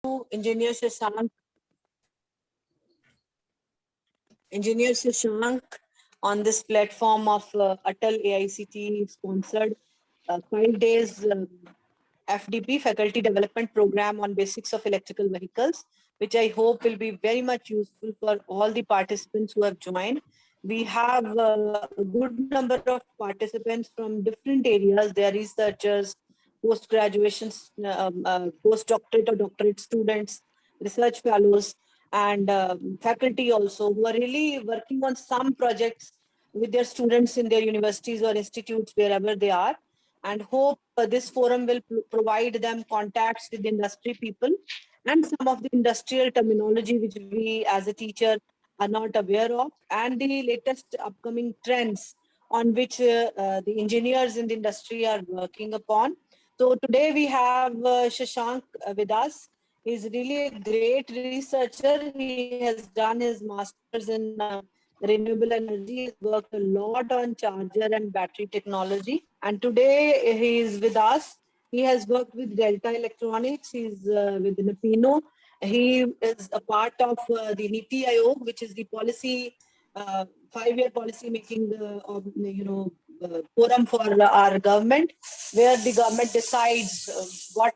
Engineer Shashank. Engineer Shashank on this platform of Atal AICT sponsored 5 days FDP Faculty Development Program on Basics of Electrical Vehicles, which I hope will be very much useful for all the participants who have joined. We have a good number of participants from different areas. They are researchers, post-graduations, postdoctorate or doctorate students, research fellows, and faculty also, who are really working on some projects with their students in their universities or institutes, wherever they are, and hope this forum will provide them contacts with industry people and some of the industrial terminology which we as a teacher are not aware of, and the latest upcoming trends on which the engineers in the industry are working upon. So today we have Shashank with us. He's really a great researcher. He has done his master's in renewable energy. He's worked a lot on charger and battery technology. And today he is with us. He has worked with Delta Electronics. He's with Napino. He is a part of the NITI Aayog, which is the policy, 5-year policy making, forum for our government, where the government decides what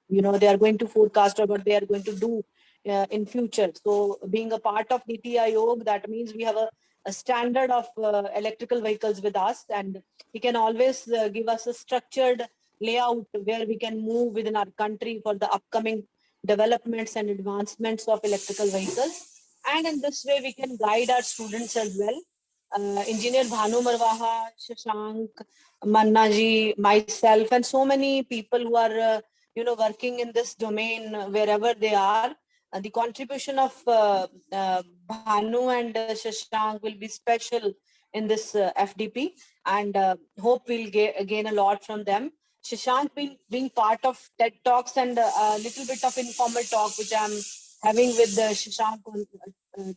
they are going to forecast or what they are going to do in future. So being a part of NITI Aayog, that means we have a standard of electrical vehicles with us, and he can always give us a structured layout where we can move within our country for the upcoming developments and advancements of electrical vehicles. And in this way, we can guide our students as well. Engineer Bhanu Marwaha, Shashank, Manna ji, myself, and so many people who are working in this domain wherever they are. The contribution of Bhanu and Shashank will be special in this FDP, and hope we'll gain a lot from them. Shashank being part of TED Talks and a little bit of informal talk, which I'm having with Shashank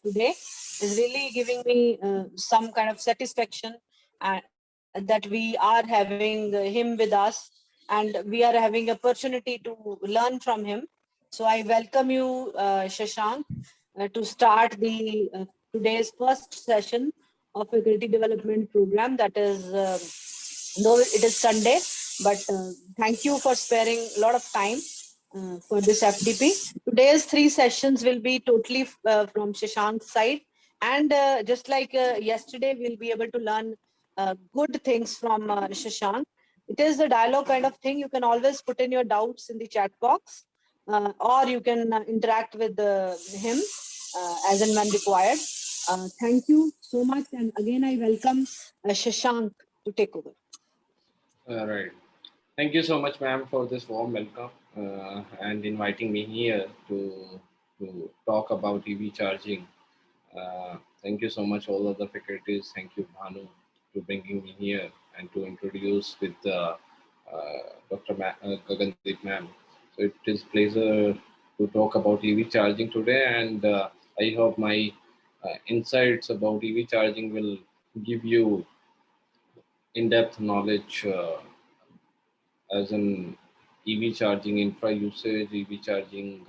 today, is really giving me some kind of satisfaction that we are having him with us, and we are having opportunity to learn from him. So I welcome you, Shashank, to start the today's first session of Faculty Development Program. That is, though it is Sunday, but thank you for sparing a lot of time for this FDP. Today's 3 sessions will be totally from Shashank's side. And just like yesterday, we'll be able to learn good things from Shashank. It is a dialogue kind of thing. You can always put in your doubts in the chat box, or you can interact with him as and when required. Thank you so much. And again, I welcome Shashank to take over. All right. Thank you so much, ma'am, for this warm welcome and inviting me here to talk about EV charging. Thank you so much, all other faculties. Thank you, Bhanu, to bringing me here and to introduce with Dr. Gagandeep, ma'am. So it is pleasure to talk about EV charging today, and I hope my insights about EV charging will give you in-depth knowledge as in EV charging infra usage, EV charging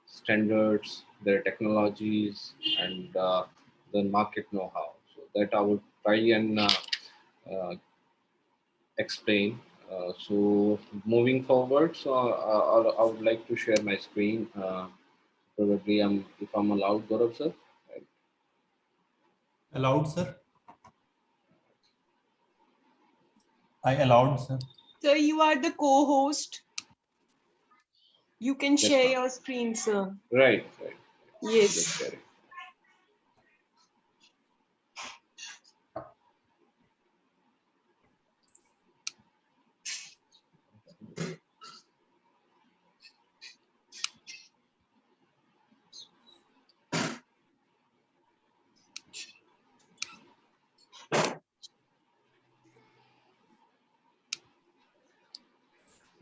standards, their technologies, and the market know-how. So that I would try and explain. So moving forward, so I would like to share my screen. Probably if I'm allowed, Gaurav sir. Right. Allowed, sir. I allowed, sir. Sir, you are the co-host. You can share your screen, sir. Right. Yes. Right.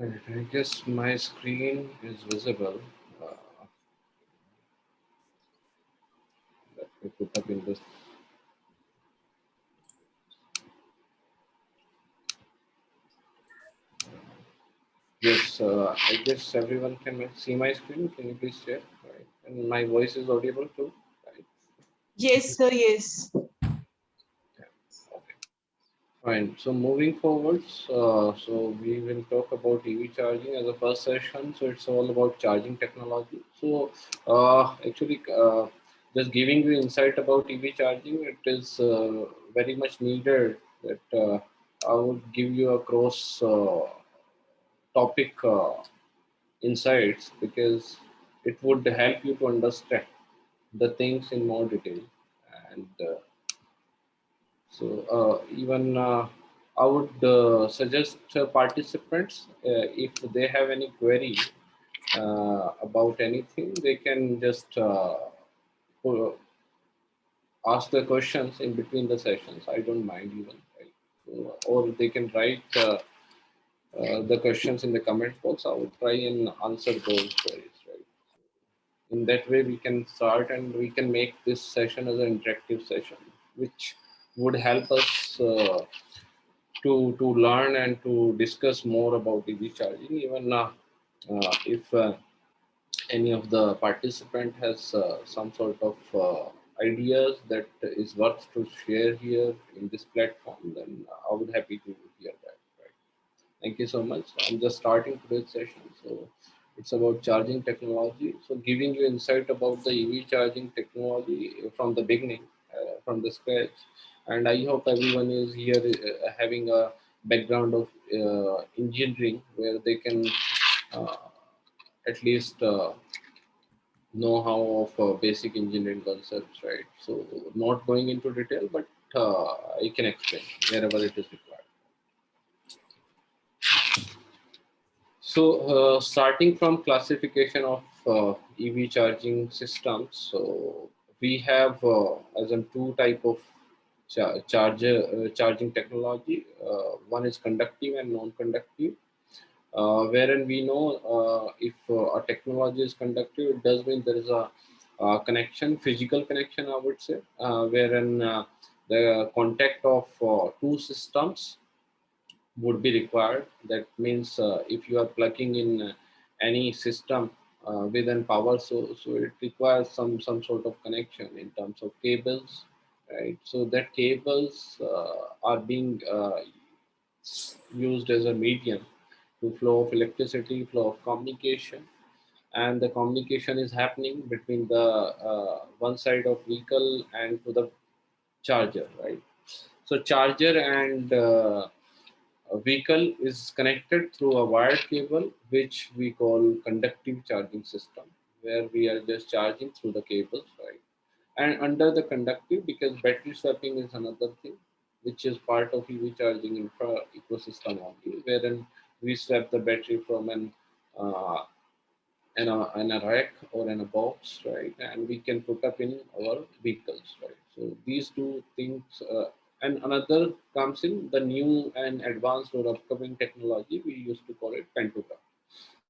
I guess my screen is visible. Let me put up in this. Yes, I guess everyone can see my screen. Can you please share? Right. And my voice is audible too, right? Yes, sir. Yes. Yeah. Okay. Fine. So moving forwards, so we will talk about EV charging as a first session. So it's all about charging technology. So actually, just giving you insight about EV charging, it is very much needed that I would give you a cross topic insights because it would help you to understand the things in more detail. And even I would suggest participants if they have any query about anything, they can just pu- ask the questions in between the sessions. I don't mind even, right? Or they can write the questions in the comment box. I would try and answer those queries, right? In that way we can start and we can make this session as an interactive session which would help us to learn and to discuss more about EV charging. Even if any of the participant has some sort of ideas that is worth to share here in this platform, then I would happy to hear that. Right? Thank you so much. I'm just starting today's session. So it's about charging technology. So giving you insight about the EV charging technology from the beginning, from the scratch. And I hope everyone is here having a background of engineering where they can uh, at least know how of basic engineering concepts, right? So not going into detail, but I can explain wherever it is required. So, starting from classification of EV charging systems, so we have as in two type of charging technology. One is conductive and non-conductive. Wherein we know if a technology is conductive, it does mean there is a connection, physical connection, I would say, wherein the contact of two systems would be required. That means if you are plugging in any system within power source, so it requires some sort of connection in terms of cables, right? So that cables are being used as a medium to flow of electricity, flow of communication, and the communication is happening between the one side of vehicle and to the charger, right? So charger and a vehicle is connected through a wired cable, which we call conductive charging system, where we are just charging through the cables, right? And under the conductive, because battery swapping is another thing, which is part of EV charging infra ecosystem only, wherein we swap the battery from uh, in a rack or in a box, right? And we can put up in our vehicles, right? So these two things, and another comes in the new and advanced or upcoming technology. We used to call it pantograph.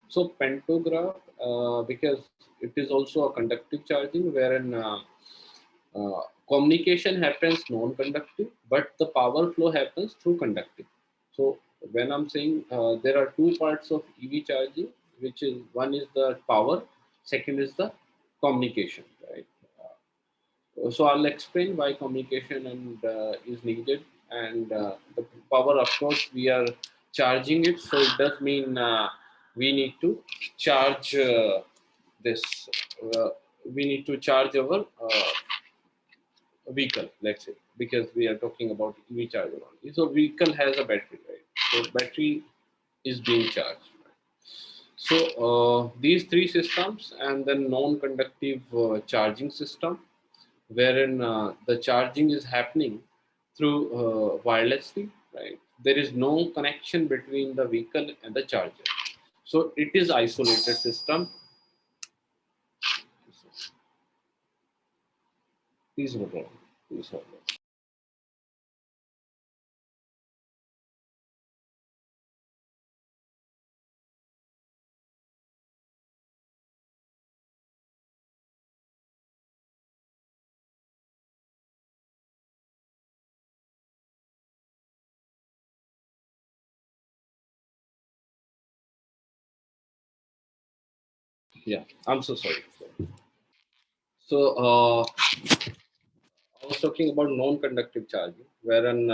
So pantograph, because it is also a conductive charging, wherein communication happens non-conductive, but the power flow happens through conductive. So when I'm saying there are two parts of EV charging, which is one is the power, second is the communication, right? So I'll explain why communication and is needed, and the power, of course, we are charging it, so it does mean we need to charge this. Uh, we need to charge our vehicle, let's say, because we are talking about EV charger only. So vehicle has a battery, right? So battery is being charged. So these three systems and then non-conductive charging system, wherein the charging is happening through wirelessly, right? There is no connection between the vehicle and the charger. So it is isolated system. Please hold on. Please hold on. Yeah, I'm so sorry. So I was talking about non-conductive charging, wherein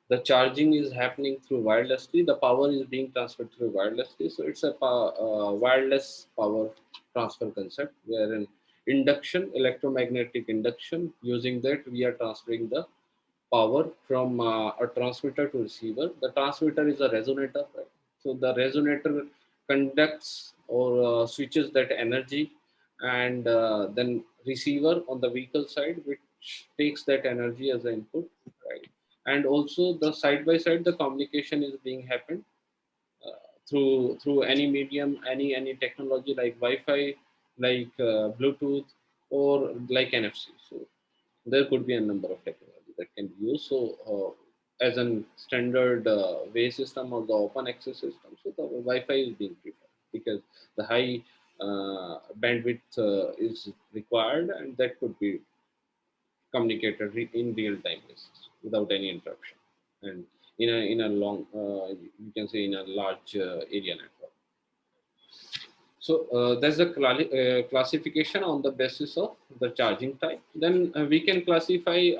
the charging is happening through wirelessly. The power is being transferred through wirelessly. So it's a wireless power transfer concept, wherein induction, electromagnetic induction, using that we are transferring the power from a transmitter to receiver. The transmitter is a resonator, right? So the resonator conducts or switches that energy, and then receiver on the vehicle side, which takes that energy as an input, right? And also the side by side, the communication is being happened through any medium, any technology like Wi-Fi, like Bluetooth, or like NFC. So there could be a number of technology that can be used. So as a standard way system or the open access system, so the Wi-Fi is being preferred because the high bandwidth is required, and that could be communicated in real time basis without any interruption, and in a long you can say in a large area network. So there's a classification on the basis of the charging type. Then we can classify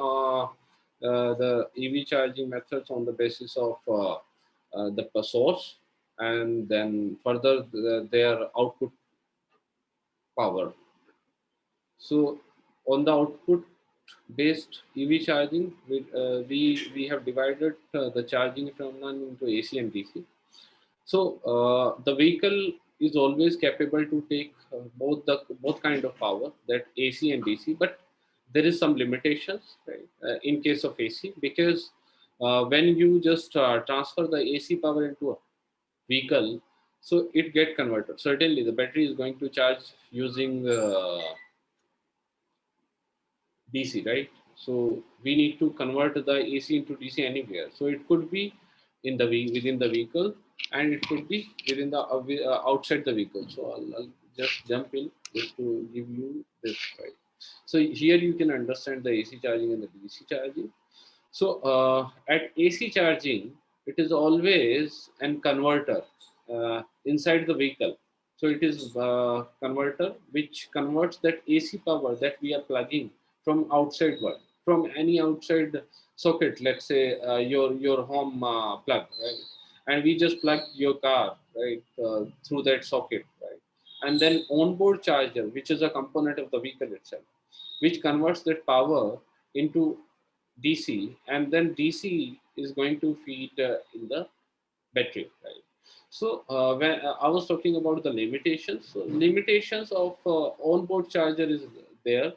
the EV charging methods on the basis of the source, and then further their output power. So on the output based EV charging, we have divided the charging phenomenon into AC and DC. So the vehicle is always capable to take both kind of power, that AC and DC, but there is some limitations, right? In case of AC, because when you just transfer the AC power into a vehicle, so it get converted. Certainly, the battery is going to charge using DC, right? So we need to convert the AC into DC anywhere. So it could be within the vehicle, and it could be within the outside the vehicle. So I'll just jump in just to give you this, right? So here you can understand the AC charging and the DC charging. So at AC charging, it is always an converter inside the vehicle. So it is converter which converts that AC power that we are plugging from outside world, from any outside socket. Let's say your home plug, right? And we just plug your car, right, through that socket, right? And then onboard charger, which is a component of the vehicle itself, which converts that power into DC, and then DC is going to feed in the battery, right? So when I was talking about the limitations, so limitations of onboard charger is there.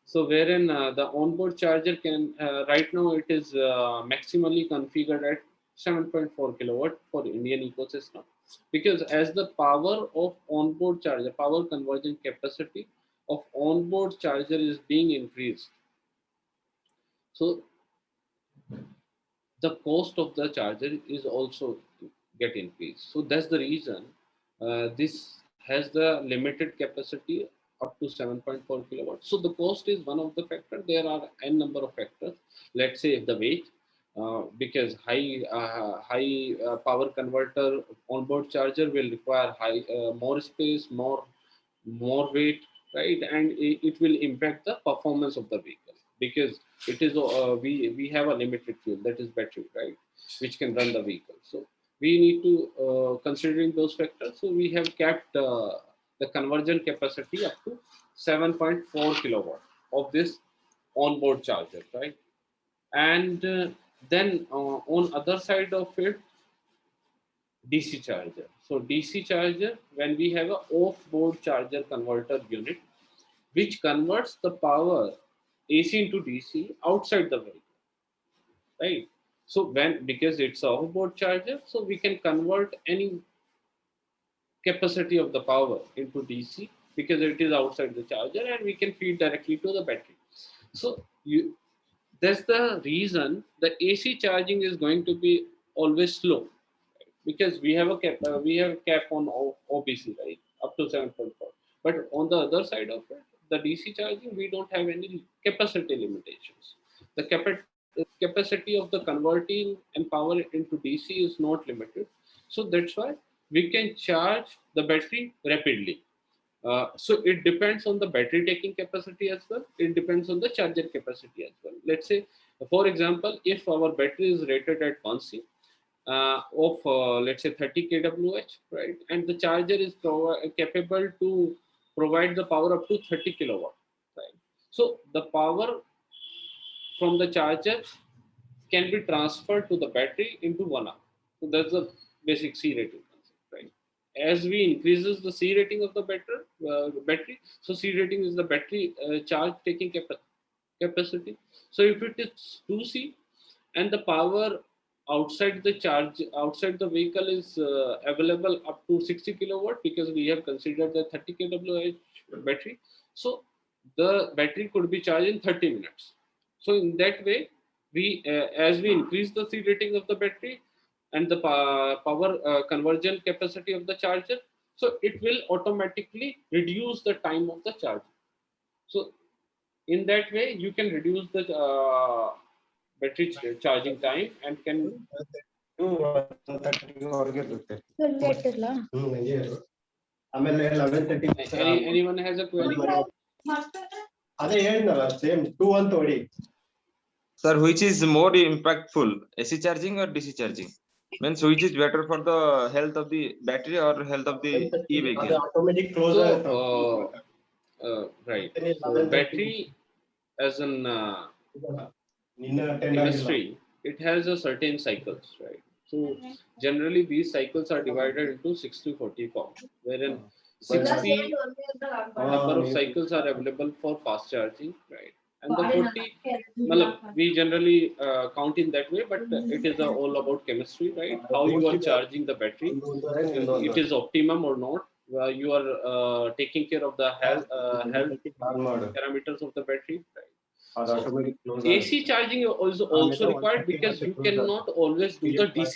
So wherein the onboard charger can right now it is maximally configured at 7.4 kilowatt for Indian ecosystem, because as the power of onboard charger, power conversion capacity of onboard charger is being increased, so the cost of the charger is also get increased. So that's the reason this has the limited capacity up to 7.4 kilowatts. So the cost is one of the factors. There are n number of factors. Let's say the weight, because high power converter onboard charger will require more space, more weight, right? And it will impact the performance of the vehicle, because it is we have a limited fuel, that is battery, right, which can run the vehicle. So we need to considering those factors, so we have kept the conversion capacity up to 7.4 kilowatt of this onboard charger, right? And then on other side of it, DC charger. So DC charger, when we have a off-board charger converter unit, which converts the power AC into DC outside the vehicle, right? So when, because it's a off-board charger, so we can convert any capacity of the power into DC because it is outside the charger, and we can feed directly to the battery. So that's the reason the AC charging is going to be always slow, because we have a cap on OBC, right, up to 7.4. But on the other side of it, the DC charging, we don't have any capacity limitations. The capacity of the converting and power into DC is not limited. So that's why we can charge the battery rapidly. So it depends on the battery taking capacity as well. It depends on the charger capacity as well. Let's say, for example, if our battery is rated at 1C of let's say 30 kWh, right, and the charger is capable to provide the power up to 30 kilowatt, right. So the power from the charger can be transferred to the battery into 1 hour. So that's the basic C rating concept, right? As we increases the C rating of the battery, so C rating is the battery charge taking capacity. So if it is 2C and the power outside the vehicle is available up to 60 kilowatt, because we have considered the 30 kWh battery, so the battery could be charged in 30 minutes. So in that way, we as we increase the C rating of the battery and the power conversion capacity of the charger, so it will automatically reduce the time of the charge. So in that way, you can reduce the battery charging time and can. ಆಮೇಲೆ 11:30 Anyone has a query? ಅದೇ ಹೇಳಿದ್ನಲ್ಲ same 2 ಅಂತ ಹೊಡಿ. Sir, which is more impactful, AC charging or DC charging? Means which is better for the health of the battery or health of the ಅದು e-vehicle? Automatic close So, right. So battery as an ನಿನ್ನ attend ಆಗಿಲ್ಲ. chemistry, it has a certain cycles, right? So generally these cycles are divided into 60-40 form, wherein 60 number of cycles are available for fast charging, right? And the 40, we generally count in that way, but it is all about chemistry, right? How you are charging the battery, it is optimum or not. You are taking care of the health parameters of the battery, right? ಅದು automatic close AC charging is also required because you cannot always do the DC.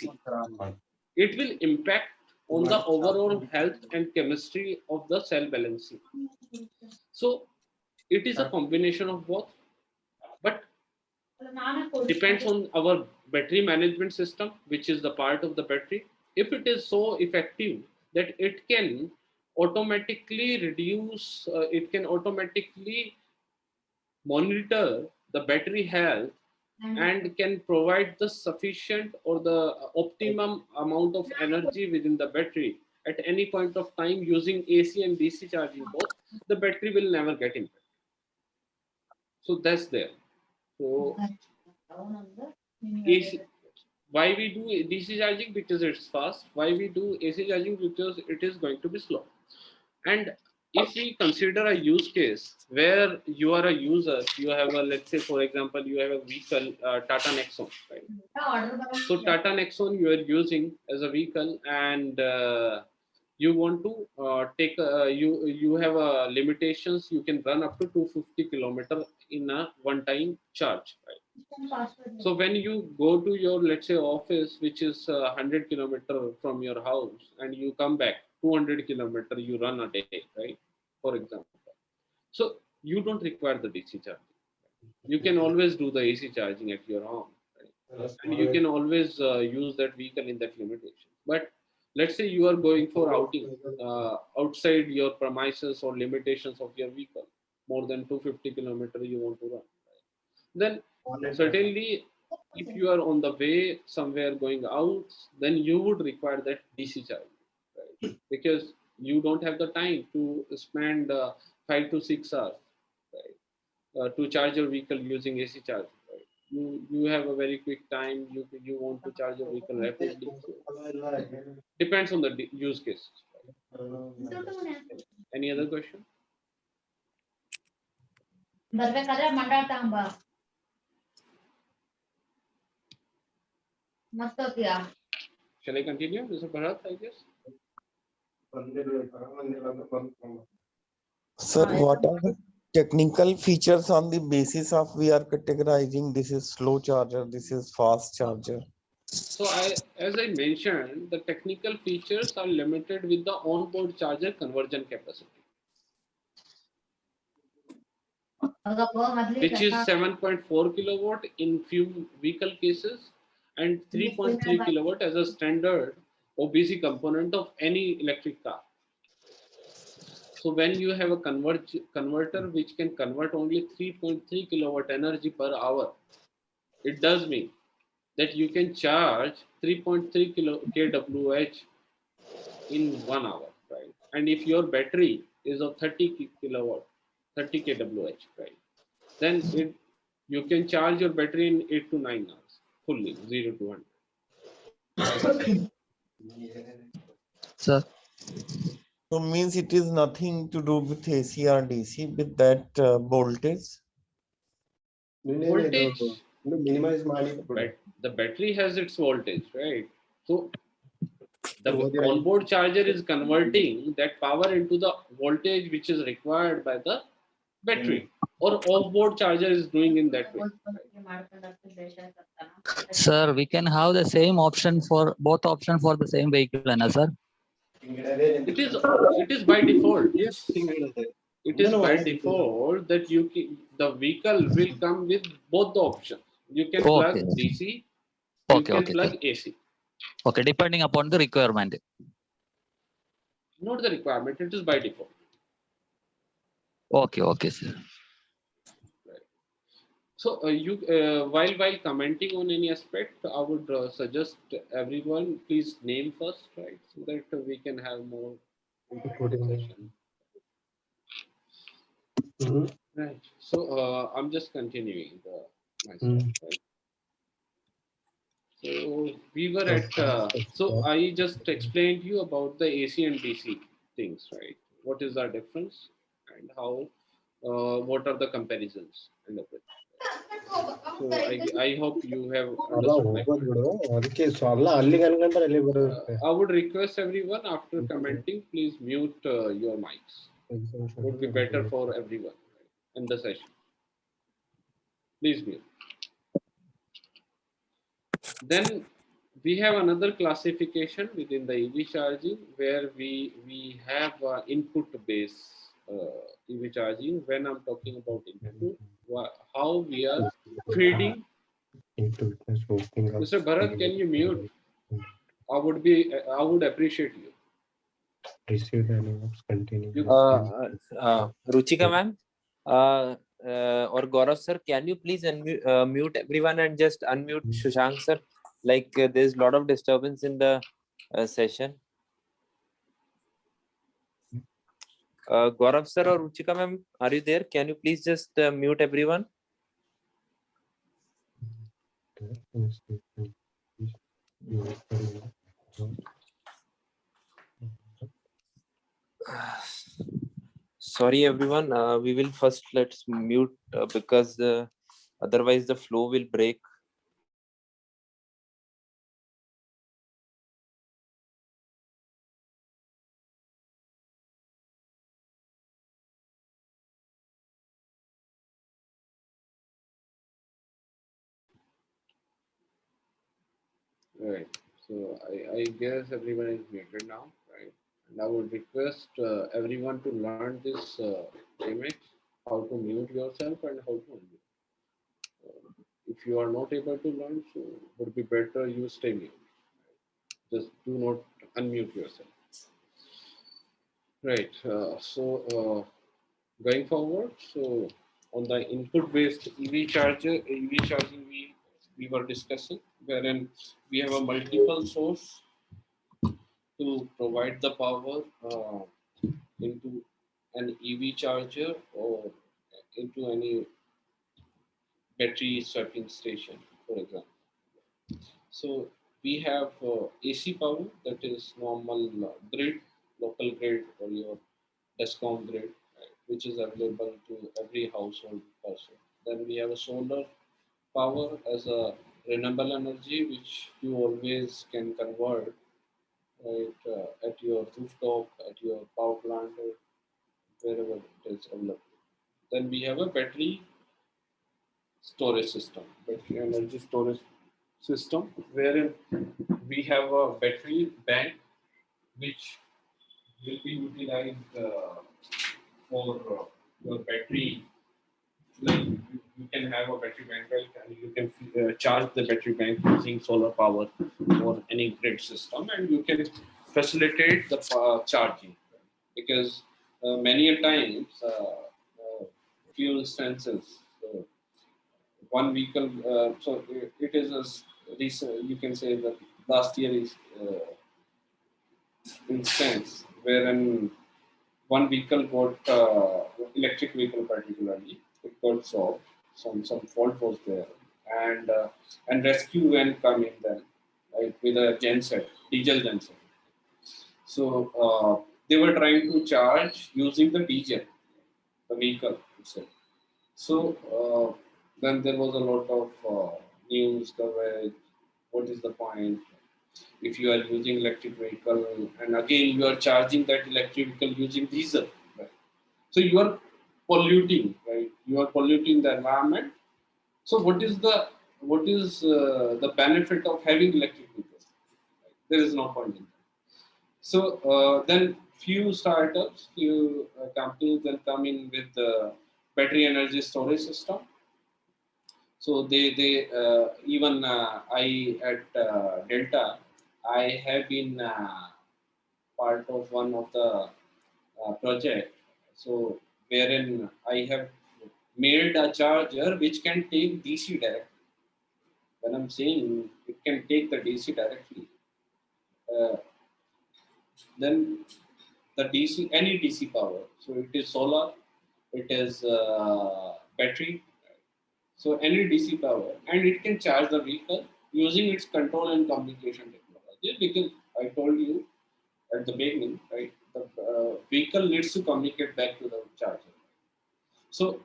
It will impact on the overall health and chemistry of the cell balancing. So it is a combination of both, but depends on our battery management system, which is the part of the battery. If it is so effective that it can automatically reduce, it can automatically monitor the battery health and can provide the sufficient or the optimum amount of energy within the battery at any point of time using AC and DC charging both, the battery will never get impacted. So that's there. So AC, why we do DC charging? Because it's fast. Why we do AC charging? Because it is going to be slow. And if we consider a use case where you are a user, you have a, let's say for example, you have a vehicle, Tata Nexon, right? So Tata Nexon you are using as a vehicle, and you want to take you have a limitations. You can run up to 250 kilometer in a one-time charge, right? So when you go to your, let's say, office, which is 100 kilometer from your house, and you come back 200 kilometer, you run a day, right? For example, so you don't require the DC charging. You can always do the AC charging at your home, right? And you can always use that vehicle in that limitation. But let's say you are going for outing outside your premises or limitations of your vehicle, more than 250 kilometer you want to run, right? Then certainly if you are on the way somewhere going out, then you would require that DC charging, right? Because you don't have the time to spend 5 to 6 hours, right, to charge your vehicle using AC charge, right? You have a very quick time, you want to charge your vehicle rapidly. So depends on the use case, right? Any other question? Shall I continue, Mr. Bharat, I guess? Sir, what are the technical features on the basis of we are categorizing this is slow charger, this is fast charger? So as I mentioned, the technical features are limited with the onboard charger conversion capacity, which is 7.4 kilowatt in few vehicle cases and 3.3 kilowatt as a standard OBC component of any electric car. So when you have a converter which can convert only 3.3 kilowatt energy per hour, it does mean that you can charge 3.3 kWh in 1 hour, right? And if your battery is of 30 kilowatt, 30 kWh, right? Then you can charge your battery in 8 to 9 hours fully, 0 to 100. Sir, So means it is nothing to do with AC or DC with that voltage. Voltage, minimise ಮಾಡಿ the battery has its voltage, right? So the onboard charger is converting that power into the voltage which is required by the battery, or offboard charger is doing in that way. sir, we can have the same option for both option for the same vehicle, sir. It is by default. It is by default that the vehicle will come with both the options. You can plug Okay. DC, you Okay, can okay, plug sir. AC. Okay, depending upon the requirement. Not the requirement, it is by default. Okay, okay, sir. So while commenting on any aspect, I would suggest everyone please name first, right, so that we can have more discussion. Right. So I'm just continuing myself, right? So we were at. So I just explained you about the AC and DC things, right? What is the difference and how? What are the comparisons and everything. So I hope you have understood my point. ಅದಕ್ಕೆ so ಅಲ್ಲ ಅಲ್ಲಿಗೆ ಅನ್ಕೊಂಡ್ರೆ ಅಲ್ಲಿ ಬರುತ್ತೆ I would request everyone after commenting, please mute your mics. Would be better for everyone in the session. Please mute. Then we have another classification within the EV charging where we have input based EV charging. When I'm talking about input, how we are feeding. Mr. Bharat, can you mute? I would appreciate you. Receive the animals continue. Ruchika ma'am, or Gaurav sir, can you please mute everyone and just unmute Shashank sir? Like there's a lot of disturbance in the session. Gaurav sir or Ruchika ma'am, are you there? Can you please just mute everyone? Sorry everyone, we will first let's mute because otherwise the flow will break. Right. So I guess everyone is muted now, right? And I would request everyone to learn this image, how to mute yourself and how to unmute. If you are not able to learn, so would be better you stay mute. Just do not unmute yourself. Right. Going forward, so on the input-based EV charging we were discussing, wherein we have a multiple source to provide the power into an EV charger or into any battery swapping station, for example. So we have AC power, that is normal grid, local grid, or your DESCOM grid, right, which is available to every household person. Then we have a solar power as a renewable energy, which you always can convert, right, at your rooftop, at your power plant, or wherever it is available. Then we have a battery storage system, battery energy storage system, wherein we have a battery bank which will be utilized for your battery. Like you can have a battery bank, right, and you can charge the battery bank using solar power or any grid system, and you can facilitate the charging, because many a times, few instances. One vehicle, so it is a recent, you can say that last year is instance wherein one vehicle got electric vehicle particularly, it got solved. Some fault was there, and rescue van come in then, right, with a genset, diesel genset. So they were trying to charge using the diesel, the vehicle itself. So then there was a lot of news coverage. What is the point? If you are using electric vehicle and again you are charging that electric vehicle using diesel, right? So you are polluting, right? You are polluting the environment. So what is the benefit of having electric vehicles? Right? There is no point in that. So then few startups, few companies then come in with the battery energy storage system. So they even I at Delta, I have been part of one of the project. So wherein I have made a charger which can take DC directly. When I'm saying it can take the DC directly, uh, then the DC, any DC power. So it is solar, it is battery. So any DC power, and it can charge the vehicle using its control and communication technology. Because I told you at the beginning, right, the vehicle needs to communicate back to the charger. So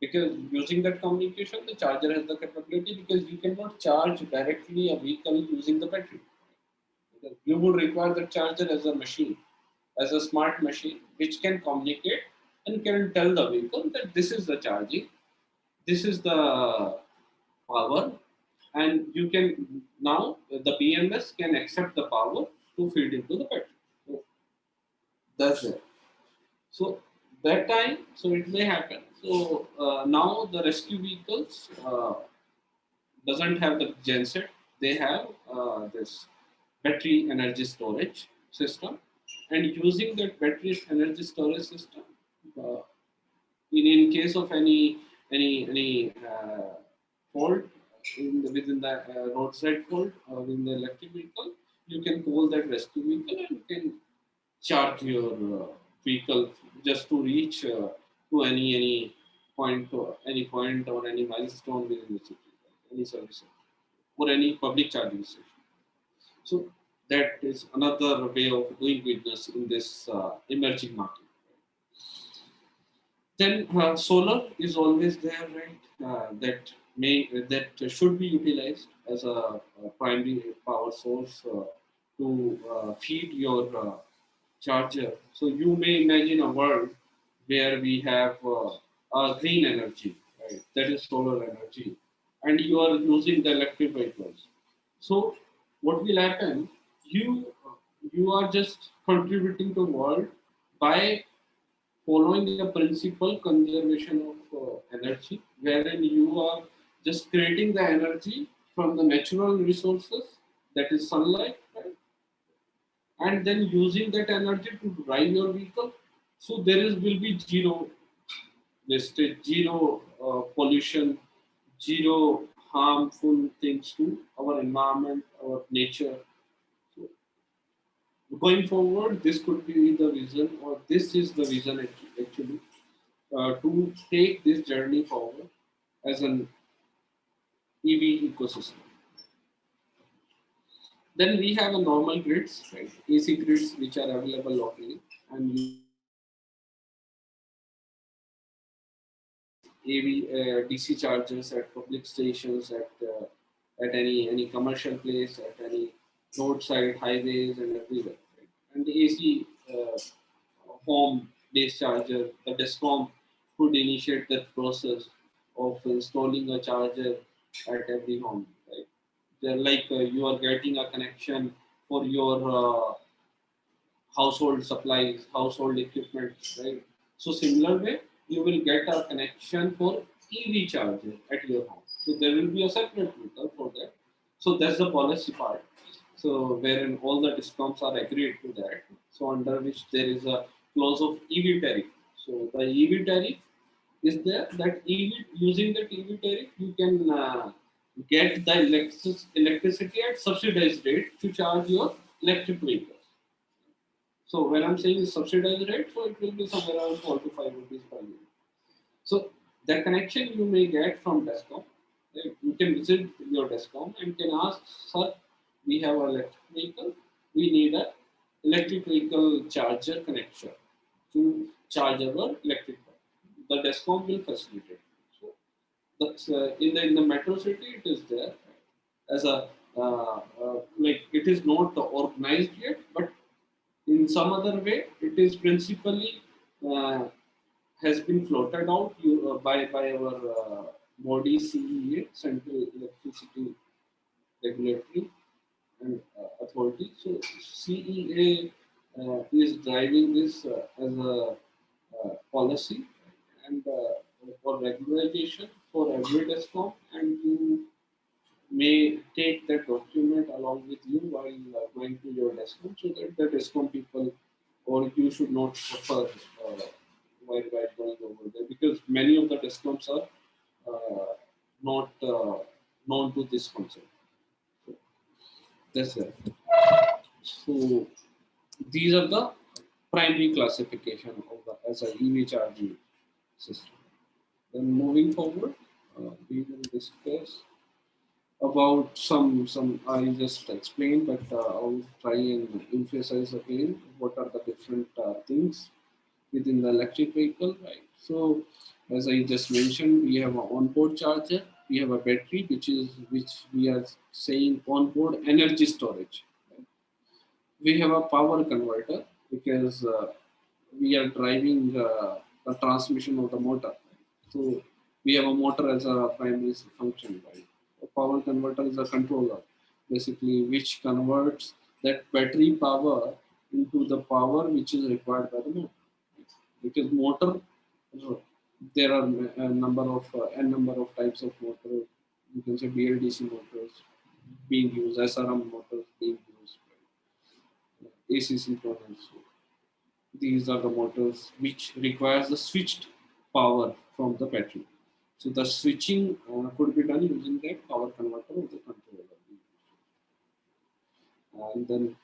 because using that communication, the charger has the capability, because you cannot charge directly a vehicle using the battery. Because you would require the charger as a machine, as a smart machine, which can communicate and can tell the vehicle that this is the charging, this is the power, and you can now the BMS can accept the power to feed into the battery. So that's it. So that time, so it may happen. So now the rescue vehicles doesn't have the genset. They have this battery energy storage system, and using that battery energy storage system, uh, in case of any fault within the roadside fault or in the electric vehicle, you can call that rescue vehicle and you can charge your vehicle just to reach to any point or any milestone within the city, any service or any public charging station. So that is another way of doing business in this emerging market. Then solar is always there, right? That should be utilized as a primary power source to feed your charger. So you may imagine a world where we have a green energy, right? That is solar energy, and you are using the electric vehicles. So what will happen? You are just contributing to the world by following the principle conservation of energy, wherein you are just creating the energy from the natural resources, that is sunlight, right? And then using that energy to drive your vehicle. So will be zero wastage, zero pollution, zero harmful things to our environment, our nature. So going forward, this could be the vision, or this is the vision actually, to take this journey forward as an EV ecosystem. Then we have a normal grids, right? AC grids which are available locally, and DC chargers at public stations, at any commercial place, at any roadside highways, and everywhere. Right? And the AC home-based charger, the DISCOM could initiate that process of installing a charger at every home. Right? They're like you are getting a connection for your household supplies, household equipment, right? So similar way, you will get a connection for EV charger at your home. So there will be a separate meter for that. So that's the policy part. So wherein all the discounts are agreed to that. So under which there is a clause of EV tariff. So the EV tariff is there, that EV, using that EV tariff, you can get the electricity at subsidized rate to charge your electric vehicles. So when I'm saying subsidized rate, so it will be somewhere around 4 to 5 rupees per unit. So the connection you may get from DESCOM, right? You can visit your DESCOM and can ask, sir, we have an electric vehicle, we need a electric vehicle charger connection to charge our electric car. The DESCOM will facilitate. So that's, in the metro city, it is there as a like, it is not organized yet, but in some other way, it is principally has been floated out by our body CEA, Central Electricity Regulatory and Authority. So CEA is driving this as a policy and for regularization for every DESCOM, and you may take that document along with you while going to your DESCOM, so that the DESCOM people, or you should not suffer while going over there, because many of the DESCOMs are not known to this concept. So that's it. So these are the primary classification of the as a EV charging system. Then moving forward, we will discuss about some I just explained, but I'll try and emphasize again what are the different things within the electric vehicle, right? So as I just mentioned, we have an onboard charger, we have a battery, which we are saying onboard energy storage. Right? We have a power converter, because we are driving the transmission of the motor. So we have a motor as a primary function, right? A power converter is a controller, basically, which converts that battery power into the power which is required by the motor. Because motor, there are a number of n number of types of motor. You can say BLDC motors being used, SRM motors being used, right? AC synchronous. These are the motors which requires the switched power from the battery. So the switching could be done using that power converter of the controller. And then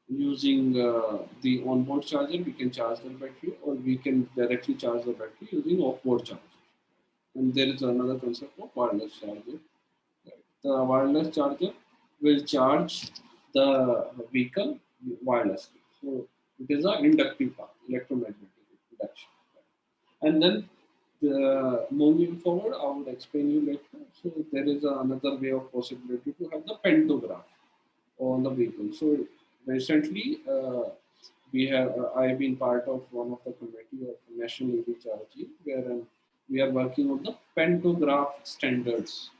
using the onboard charger, we can charge the battery, or we can directly charge the battery using offboard charger. And there is another concept of wireless charger. The wireless charger will charge the vehicle wirelessly. So it is an inductive power, electromagnetic induction. And then moving forward, I would explain you later. So there is another way of possibility to have the pantograph on the vehicle. So recently, I have been part of one of the committee of National EV Charging, where we are working on the pantograph standards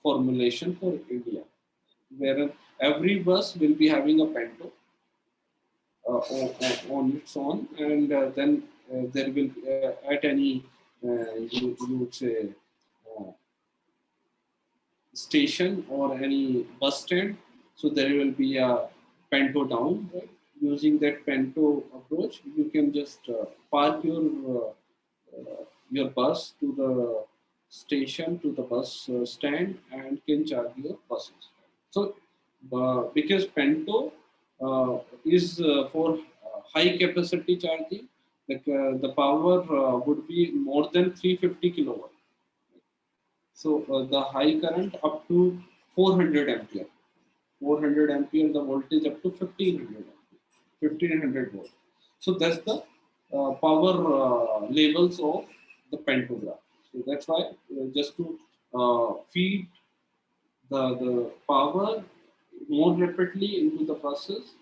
formulation for India, where every bus will be having a panto on its own, and then there will at any you would say station or any bus stand, so there will be a panto down, right? Using that panto approach, you can just park your bus to the station, to the bus stand, and can charge your buses. So because panto is for high capacity charging, like the power would be more than 350 kilowatt. So the high current up to 400 ampere. 400 ampere, the voltage up to 1500 volt. So that's the power levels of the pantograph. So that's why just to feed the power more rapidly into the buses,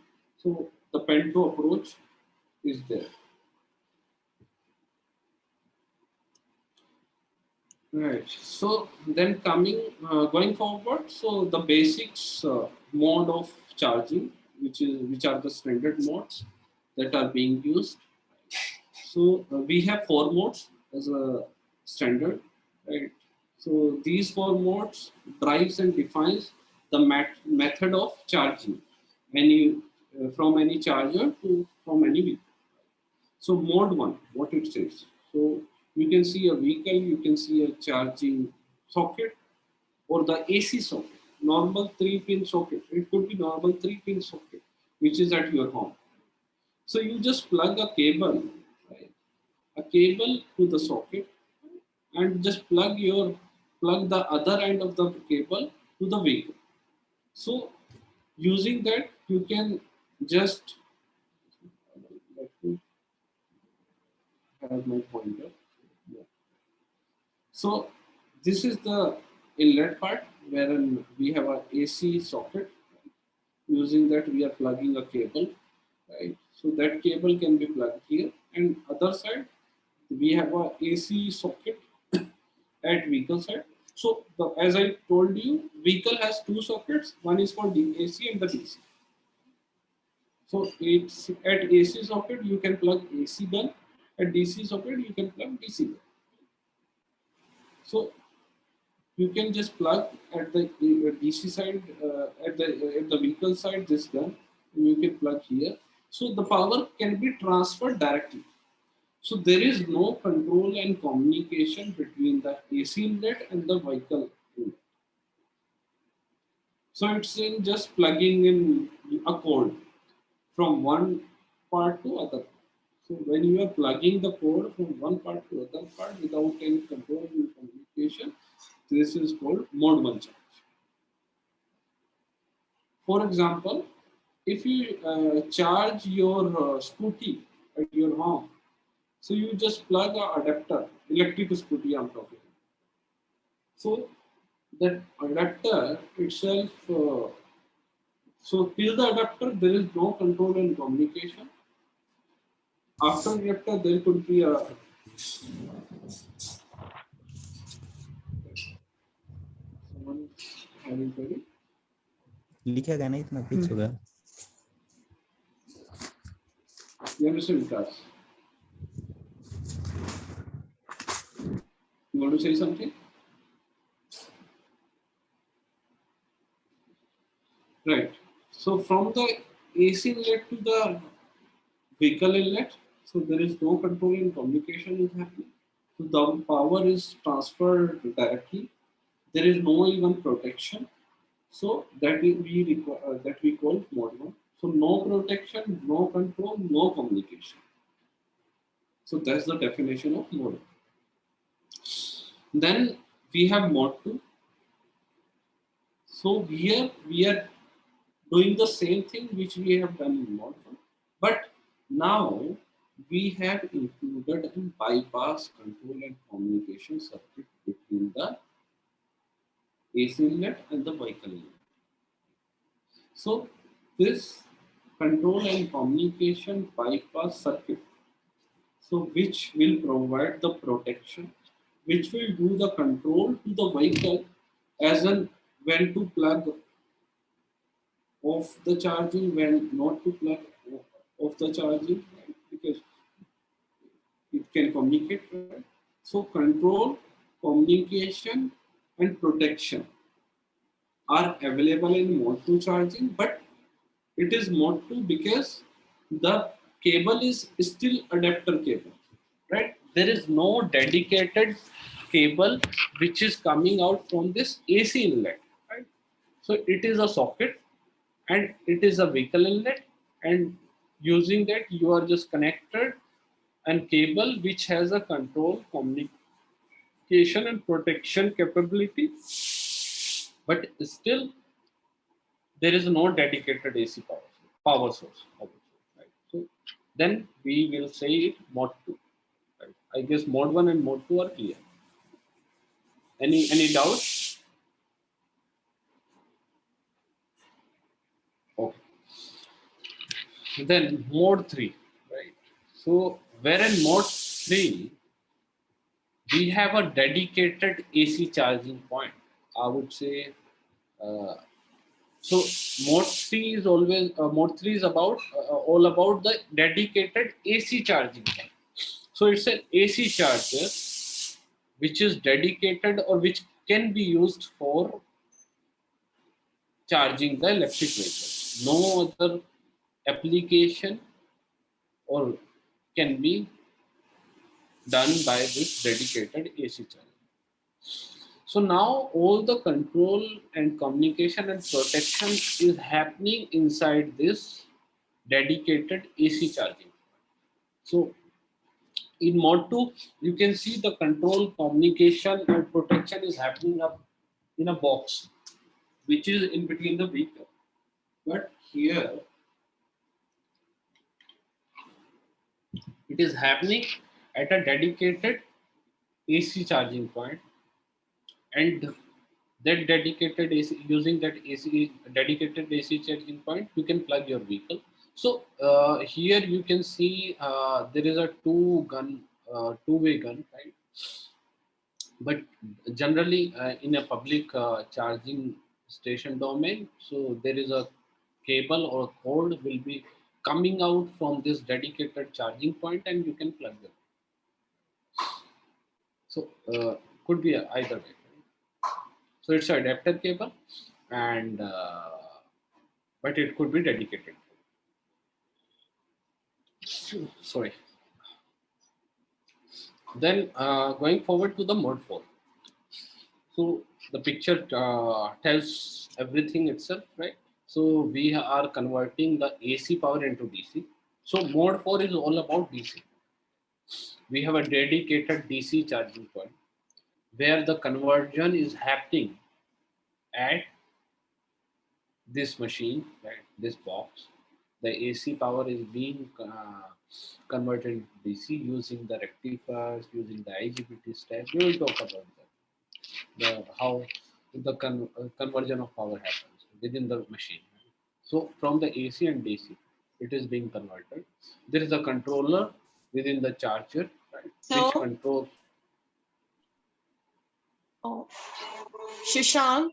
so the panto approach is there. Right. So then going forward, so the basics mode of charging, which are the standard modes that are being used. So we have 4 modes as a standard, right? So these 4 modes drives and defines the method of charging from any charger to from any vehicle. So mode 1, what it says. So you can see a vehicle, you can see a charging socket or the AC socket, normal 3-pin socket. It could be normal 3-pin socket, which is at your home. So you just plug a cable, right? A cable to the socket, and just plug the other end of the cable to the vehicle. So using that, you can just let me have my pointer. Yeah. So this is the inlet part wherein we have a AC socket. Using that, we are plugging a cable, right? So that cable can be plugged here, and other side we have a AC socket at vehicle side. So as I told you, vehicle has 2 sockets. One is for the AC and the DC. So it's at AC socket you can plug AC gun. At DC socket you can plug DC gun. So you can just plug at the DC side, at the vehicle side this gun, and you can plug here. So the power can be transferred directly. So there is no control and communication between the AC inlet and the vehicle inlet. So it's in just plugging in a cord from one part to other. So when you are plugging the cord from one part to other part without any control and communication, this is called mode 1 charge. For example, if you charge your scooty at your home, so you just plug a adapter, electric scooty I'm talking about. So that adapter itself, so till the adapter there is no control and communication. After adapter there could be a someone having query. लिखेगा नहीं इतना पीछे होगा. You understand, Vikas? You want to say something? Right. So from the AC inlet to the vehicle inlet, so there is no control and communication is happening. So the power is transferred directly. There is no even protection. So that we call mode 1. So no protection, no control, no communication. So that's the definition of mode 1. Then we have mode 2. So here we are doing the same thing which we have done in mode 1, but now we have included a bypass control and communication circuit between the AC inlet and the vehicle inlet. So this control and communication bypass circuit, so which will provide the protection, which will do the control to the vehicle as in when to plug off the charging, when not to plug off the charging, right? Because it can communicate, right? So control, communication and protection are available in mode 2 charging, but it is mode 2 because the cable is still adapter cable, right? There is no dedicated cable which is coming out from this AC inlet, right? So it is a socket and it is a vehicle inlet, and using that you are just connected and cable which has a control, communication and protection capability, but still there is no dedicated AC power source. Right? So then we will say it mode 2. Right? I guess mode 1 and mode 2 are clear. Any doubts? Okay. Then mode 3, right? So wherein mode 3, we have a dedicated AC charging point. I would say, so mode 3 is always, mode 3 is about, all about the dedicated AC charging point. So it's an AC charger which is dedicated or which can be used for charging the electric vehicle. No other application or can be done by this dedicated AC charger. So now all the control and communication and protection is happening inside this dedicated AC charging. So in mode 2, you can see the control, communication and protection is happening up in a box, which is in between the vehicle. But here, it is happening at a dedicated AC charging point, and that dedicated AC, using that AC dedicated AC charging point, you can plug your vehicle. So here you can see there is a two-way gun, right? But generally in a public charging station domain, so there is a cable or cord will be coming out from this dedicated charging point, and you can plug them. So could be either way. So it's an adapter cable, and but it could be dedicated. Sorry. Then going forward to the mode 4. So the picture tells everything itself, right? So we are converting the AC power into DC. So mode 4 is all about DC. We have a dedicated DC charging point where the conversion is happening at this machine, right? This box. The AC power is being converted into DC using the rectifiers, using the IGBT step. We will talk about that. How the conversion of power happens within the machine. So from the AC and DC, it is being converted. There is a controller within the charger, right, So- which controls. Oh. Shashank,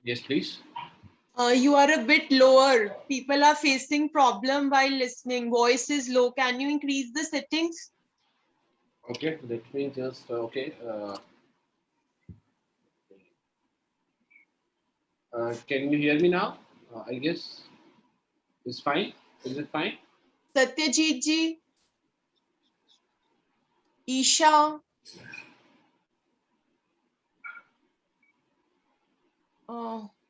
Yes, please. you are a bit lower. People are facing problem while listening. Voice is low. Can you increase the settings? Okay, let me just okay. Can you hear me now? I guess it's fine. Is it fine? Satyajit ji, Isha.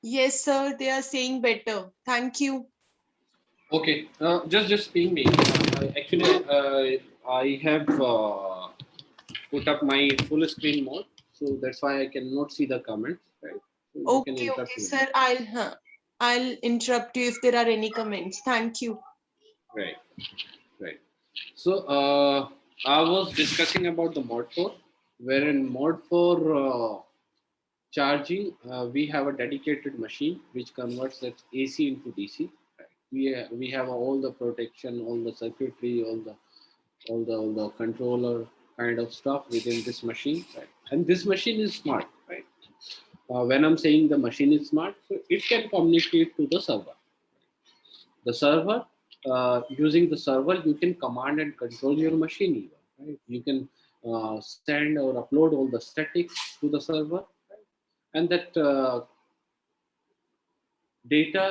Yes, sir. They are saying better. Thank you. Okay, just ping me. I have put up my full screen mode, so that's why I cannot see the comments. Right? So you can Okay, interrupt okay, me. sir. I'll interrupt you if there are any comments. Thank you. Right, right. So I was discussing about the mode 4, where in mode 4 charging, we have a dedicated machine which converts that AC into DC. Right? We have all the protection, all the circuitry, all the controller kind of stuff within this machine. Right? And this machine is smart, right? When I'm saying the machine is smart, so it can communicate to the server. The server, using the server, you can command and control your machine even, right? You can send or upload all the statics to the server, right? And that data,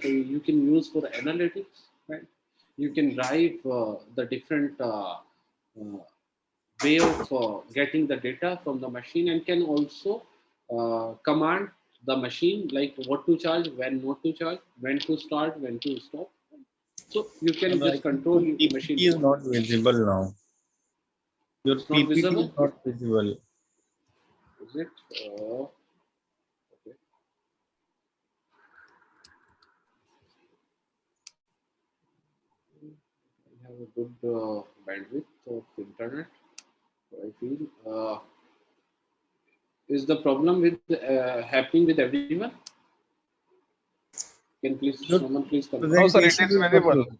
you can use for analytics, right? You can drive the different way of getting the data from the machine, and can also command the machine like what to charge, when not to charge, when to start, when to stop. So you can just control the PPT machine. is not visible now. Your It's not PPT visible? is not visible. Is it? Okay. I have a good bandwidth of internet. I feel. Is the problem with happening with everyone? Can please someone please confirm? No, sir, it is Presentation is visible. okay.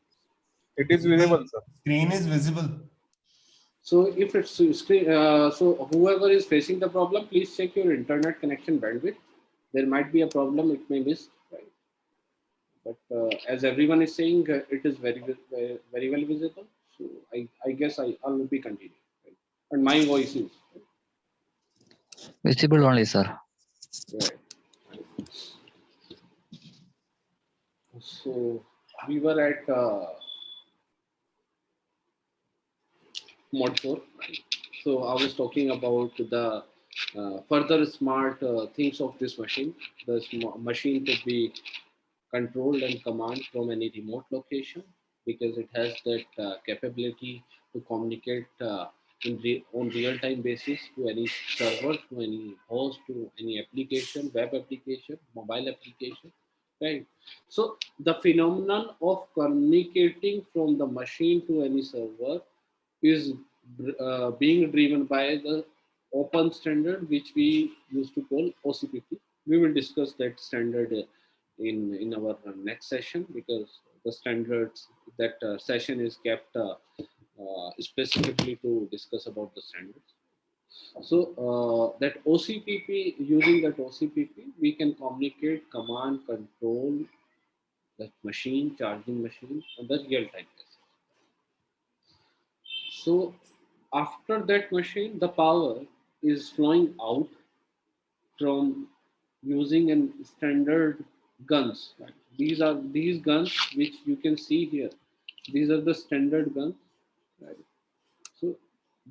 It is visible, sir. Screen is visible. So if it's screen, so whoever is facing the problem, please check your internet connection bandwidth. There might be a problem; it may miss, right? But as everyone is saying, it is very well visible. So I guess I will be continuing, right? And my voice is Visible only, sir. right. So we were at Mod 4. Right? So I was talking about the further smart things of this machine. The machine could be controlled and command from any remote location because it has that capability to communicate on real-time basis to any server, to any host, to any application, web application, mobile application, right? So the phenomenon of communicating from the machine to any server is being driven by the open standard, which we used to call OCPP. We will discuss that standard in our next session because the standards that session is kept specifically to discuss about the standards. So that OCPP, using that OCPP, we can communicate, command, control that machine, charging machine on the real time basis. So after that machine, the power is flowing out from using an standard guns. Right? These are these guns which you can see here. These are the standard guns. Right? So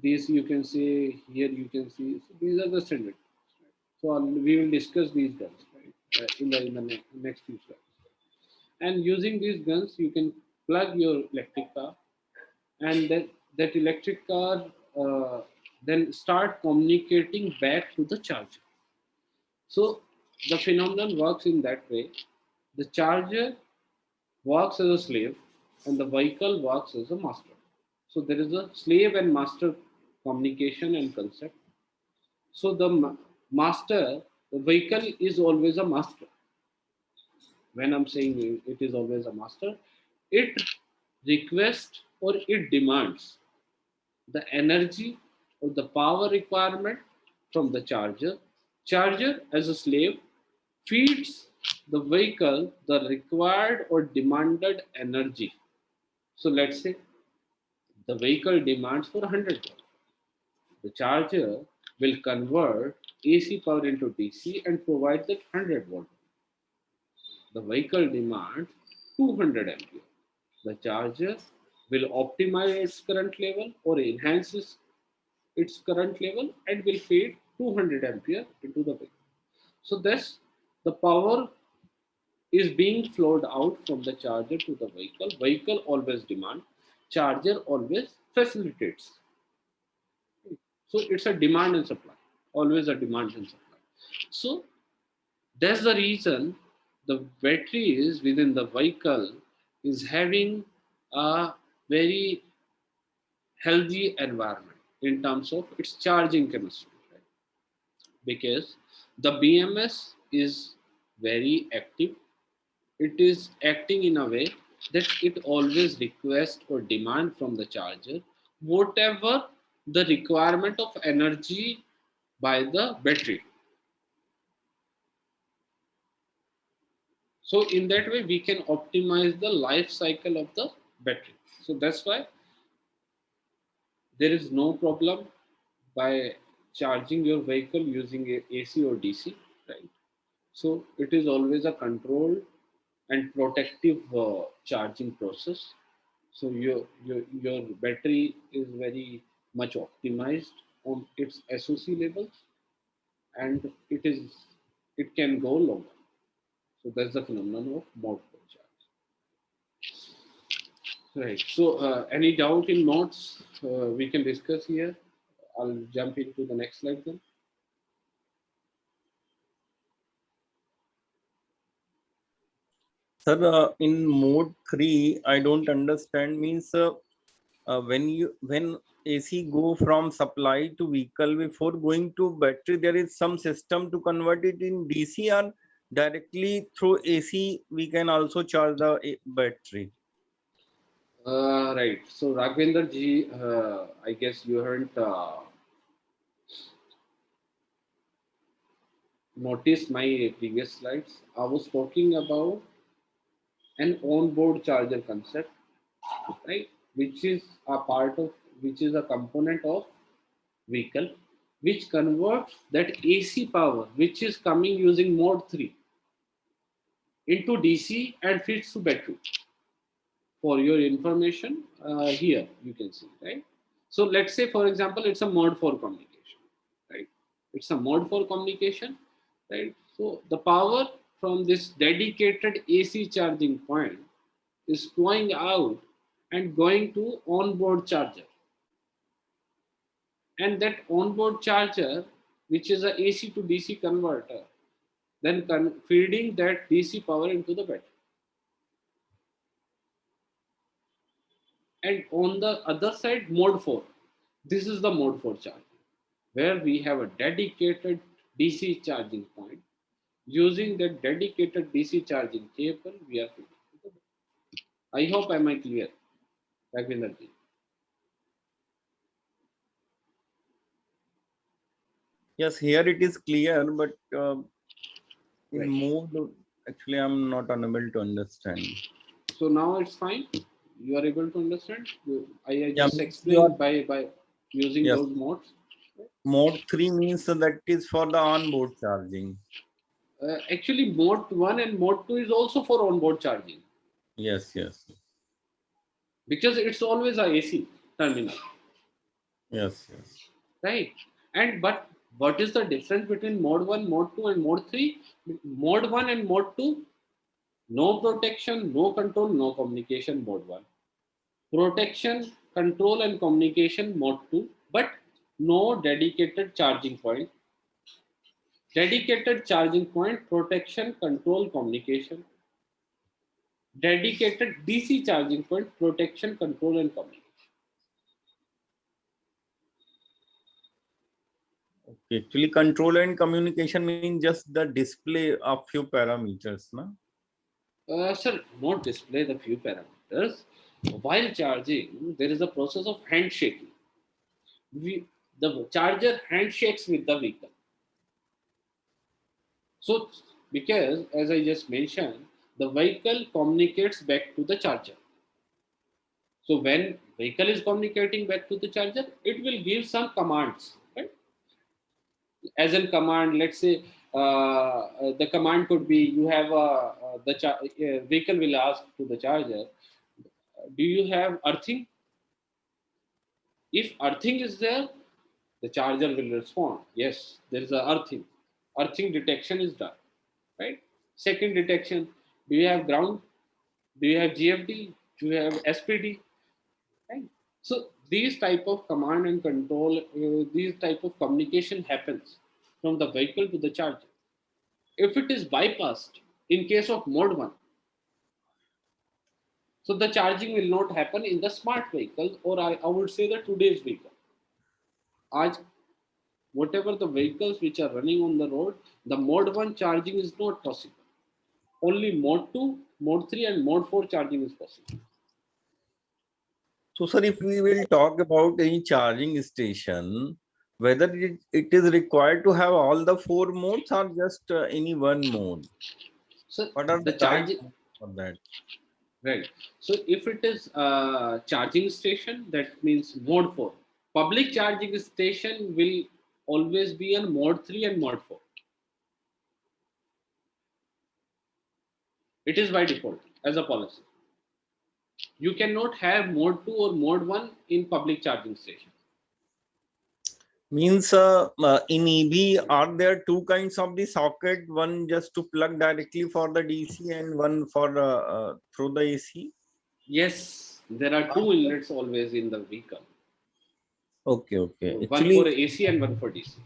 these you can see here. You can see so these are the standard. Right? So we will discuss these guns right? In the next few slides. And using these guns, you can plug your electric car, and that electric car then start communicating back to the charger. So the phenomenon works in that way. The charger works as a slave and the vehicle works as a master. So there is a slave and master communication and concept. So the master, the vehicle is always a master. When I'm saying it is always a master, it requests or it demands the energy or the power requirement from the charger. Charger as a slave feeds the vehicle the required or demanded energy. So let's say the vehicle demands for 100 watt. The charger will convert AC power into DC and provide that 100 watt. The vehicle demands 200 ampere. The charger will optimize its current level or enhances its current level and will feed 200 ampere into the vehicle. So thus the power is being flowed out from the charger to the vehicle. Vehicle always demand, charger always facilitates. So it's a demand and supply, always a demand and supply. So that's the reason the batteries within the vehicle is having a very healthy environment in terms of its charging chemistry, right? Because the BMS is very active. It is acting in a way that it always requests or demand from the charger whatever the requirement of energy by the battery. So in that way, we can optimize the life cycle of the battery. So that's why there is no problem by charging your vehicle using AC or DC, right? So it is always a controlled and protective charging process. So your battery is very much optimized on its SOC levels, and it can go longer. So that's the phenomenon of mod 4 charge. Right. So any doubt in mods we can discuss here. I'll jump into the next slide then. Sir, in mode 3, I don't understand. Means when AC go from supply to vehicle before going to battery, there is some system to convert it in DC, or directly through AC we can also charge the battery. Right. So Raghvendra ji, I guess you haven't noticed my previous slides. I was talking about an on-board charger concept, right? Which is a component of vehicle, which converts that AC power, which is coming using mode 3, into DC and feeds to battery. For your information, here you can see, right? So let's say, for example, it's a mode 4 communication, right? It's a mode 4 communication, right? So the power from this dedicated AC charging point is flowing out and going to onboard charger. And that onboard charger, which is a AC to DC converter, then feeding that DC power into the battery. And on the other side, mode 4. This is the mode 4 charging, where we have a dedicated DC charging point. Using that dedicated DC charging cable, we are feeding to the battery. I hope I am clear, Raghuvinder ji. Yes, here it is clear, but in Right. mode, actually, I'm not unable to understand. So now it's fine. You are able to understand. I just you explained are- by using Yes. those modes. Mode 3 means that is for the onboard charging. Actually, mode 1 and mode 2 is also for onboard charging, Yes, yes, because it's always a AC terminal, yes, yes. right? And but what is the difference between mode 1, mode 2, and mode 3? Mode 1 and mode 2, no protection, no control, no communication, mode 1. Protection, control, and communication, mode 2, but no dedicated charging point. Dedicated charging point, protection, control, communication. Dedicated DC charging point, protection, control, and communication. Okay. Actually, control and communication mean just the display of few parameters, no? Sir, not display the few parameters. While charging, there is a process of handshaking. The charger handshakes with the vehicle. So, because as I just mentioned, the vehicle communicates back to the charger. So when vehicle is communicating back to the charger, it will give some commands, right? As in command, let's say the command could be, you have vehicle will ask to the charger, do you have earthing? If earthing is there, the charger will respond, yes, there is a earthing. Earthing detection is done, right? Second detection, do you have ground? Do you have GFD? Do you have SPD? Right? So these type of command and control, these type of communication happens from the vehicle to the charger. If it is bypassed in case of mode 1, so the charging will not happen in the smart vehicles, or I would say the today's vehicle. Whatever the vehicles which are running on the road, the mode 1 charging is not possible. Only mode 2, mode 3, and mode 4 charging is possible. So, sir, if we will talk about any charging station, whether it is required to have all the 4 modes or just any one mode? So what are the charging for that? Right. So if it is a charging station, that means mode 4. Public charging station will always be on mode 3 and mode 4. It is by default as a policy. You cannot have mode 2 or mode 1 in public charging station. Means in EV, are there 2 kinds of the socket? One just to plug directly for the DC and one for through the AC? Yes, there are 2 inlets always in the vehicle. Okay, okay. One Actually, for AC and one for DC.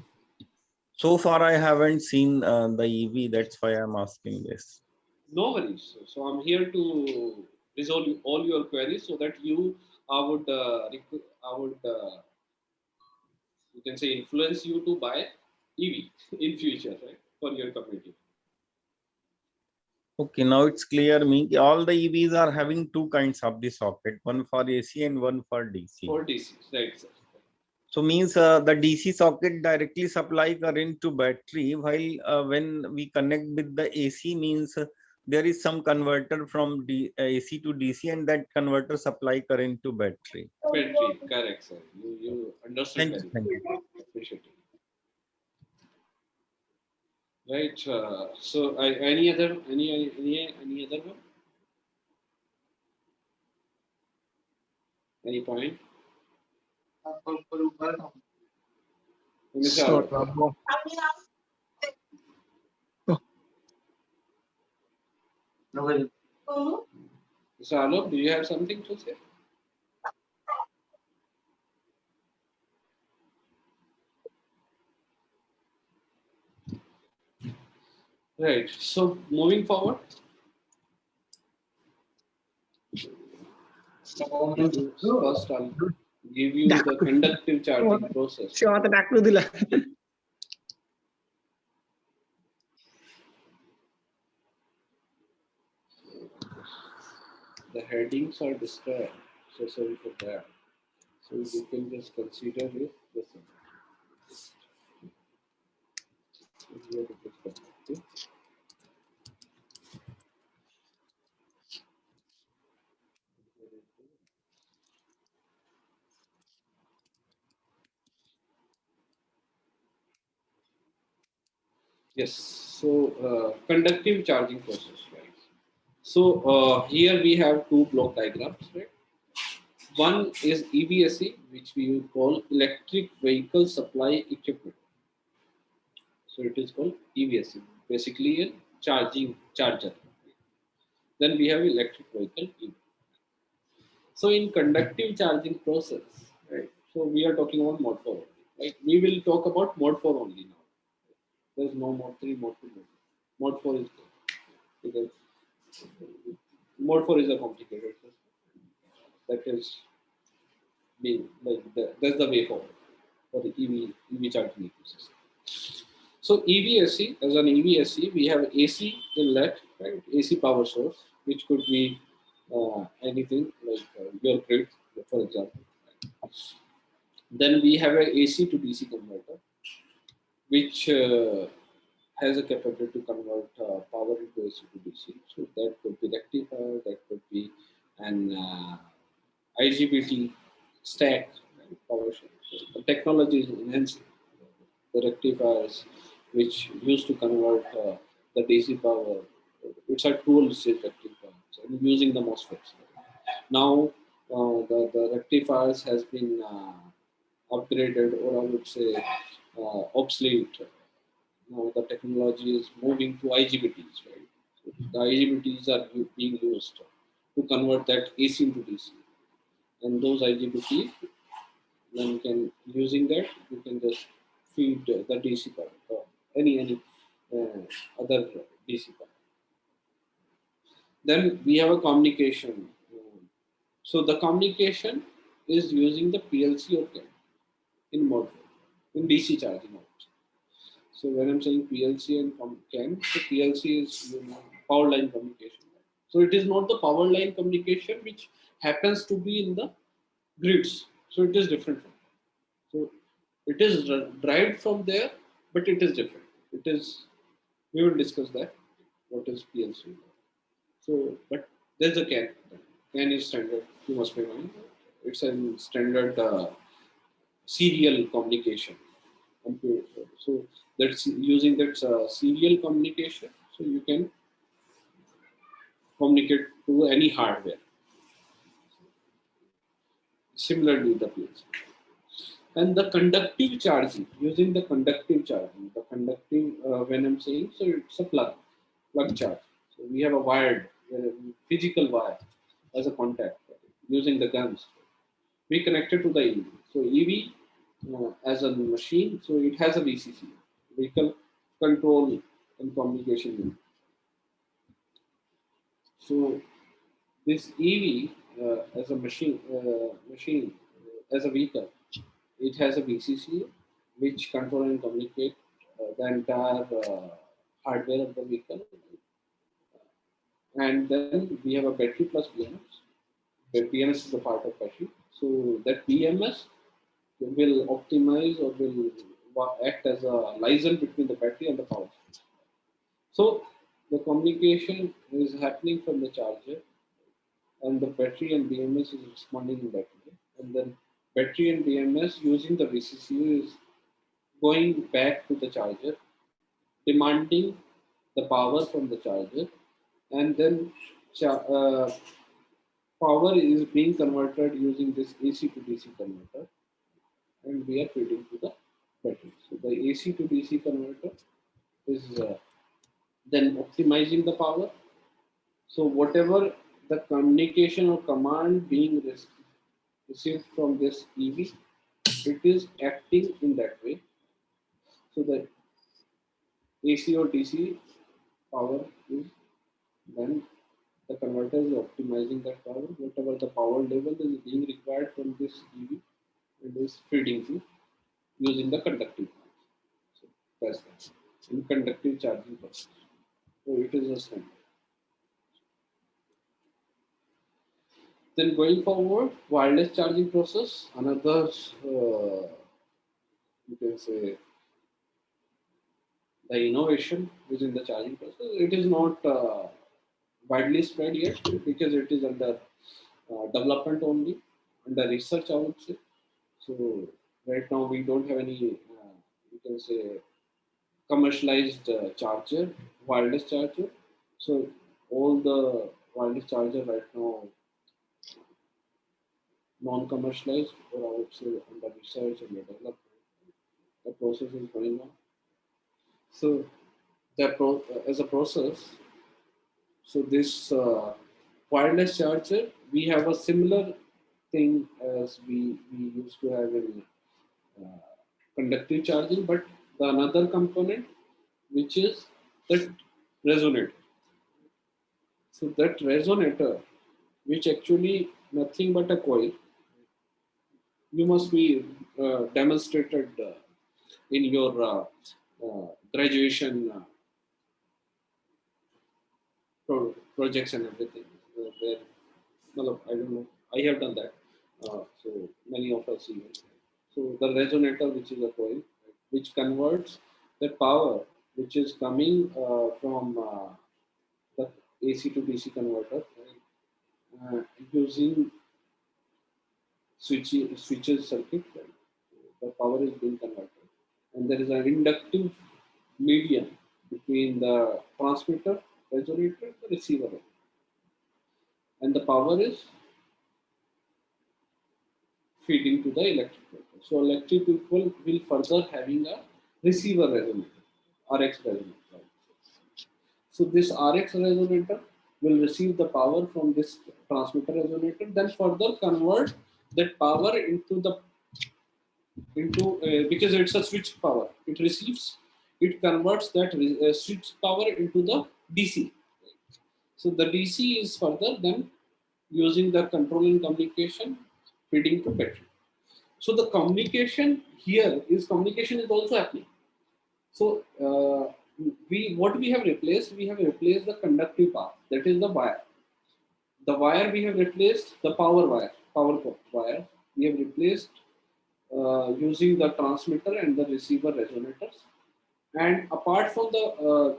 So far, I haven't seen the EV. That's why I'm asking this. No worries. So I'm here to resolve all your queries so that I would you can say influence you to buy EV in future, right, for your community. Okay, now it's clear me. All the EVs are having 2 kinds of the socket, one for AC and one for DC. For DC, right, sir. So means the DC socket directly supply current to battery, while when we connect with the AC means there is some converter from AC to DC, and that converter supply current to battery. Battery, correct, sir. You understand. Thank you. Appreciate it. Right. So any other one? Any point? Mr. So, Alok, Mr. Alok, do you have something to say? Right. So moving forward. First, I'll give you the conductive charging process. The headings are described, so sorry for that. So you can just consider it the same. Here it is conductive. Yes, so conductive charging process, right? So here we have two block diagrams, right? One is EVSE, which we would call electric vehicle supply equipment. So it is called EVSE, basically a charging charger. Then we have electric vehicle EV. So in conductive charging process, right? So we are talking about mode 4 only, right? We will talk about mode 4 only now. There's no mode 3, mode 2, mode 4 is good. Because mode 4 is a complicated system. That is being like that's the way forward for the EV charging ecosystem. So EVSE, as an EVSE, we have AC inlet, right? AC power source, which could be anything like your grid, for example. Then we have an AC to DC converter, which has a capability to convert power into AC to DC. So that could be rectifier, that could be an IGBT stack, right? Power source. So the technology is enhancing. The rectifiers, which used to convert the DC power, it's a dual stage rectifiers and using the MOSFETs. Now the rectifiers has been upgraded, or I would say obsolete. Now the technology is moving to IGBTs, right? So the IGBTs are being used to convert that AC into DC, and those IGBTs, then you can using that you can just feed the DC power or any other DC power. Then we have a communication. So the communication is using the PLC or CAN in mode 4, in DC charging also. So when I'm saying PLC and CAN, so PLC is power line communication. So it is not the power line communication which happens to be in the grids. So it is different from that. So it is derived from there, but it is different. It is, we will discuss that. What is PLC? So, but there's a CAN. CAN is standard. You must be knowing. It's a standard serial communication. So that's using that serial communication. So you can communicate to any hardware. Similarly, the PLC. And the conductive charging, using the conductive charging, the conductive, when I'm saying, so it's a plug charge. So we have a wired, physical wire as a contact using the guns. We connected to the EV. So EV as a machine, so it has a VCC, vehicle control and communication unit. So this EV as a machine, as a vehicle, it has a VCC which control and communicate the entire hardware of the vehicle. And then we have a battery plus BMS. The BMS is a part of battery. So that BMS will optimize or will act as a liaison between the battery and the power. So the communication is happening from the charger, and the battery and BMS is responding in that way. And then battery and BMS using the VCCU is going back to the charger, demanding the power from the charger, and then power is being converted using this AC to DC converter and we are feeding to the battery. So the AC to DC converter is then optimizing the power. So whatever the communication or command being received from this EV, it is acting in that way. So the AC or DC power is then the converter is optimizing that power. Whatever the power level is being required from this EV, it is feeding to using the conductive part. So that's that. In conductive charging process. So it is a standard. Then going forward, wireless charging process, another you can say the innovation within the charging process. It is not widely spread yet because it is under development only, under research, I would say. So right now we don't have any, you can say, commercialized charger, wireless charger. So all the wireless charger right now non-commercialized, or I would say under research and development. The process is going on. So as a process, so this wireless charger, we have a similar thing as we used to have in conductive charging, but the another component, which is that resonator. So that resonator, which actually nothing but a coil, you must be demonstrated in your graduation projects and everything. Where, well, I don't know, I have done that. So many of us even. So the resonator, which is a coil, right, which converts the power which is coming from the AC to DC converter, right, using switches circuit, right? The power is being converted, and there is an inductive medium between the transmitter resonator and the receiver, and the power is feeding to the electric vehicle. So electric vehicle will further having a receiver resonator, RX resonator. So this RX resonator will receive the power from this transmitter resonator, then further convert that power into because it's a switch power. It receives, it converts that switch power into the DC. So the DC is further then using the control and communication feeding to battery. So the communication here is also happening. So what we have replaced the conductive path, that is the wire. The wire we have replaced the power wire, wire. We have replaced using the transmitter and the receiver resonators. And apart from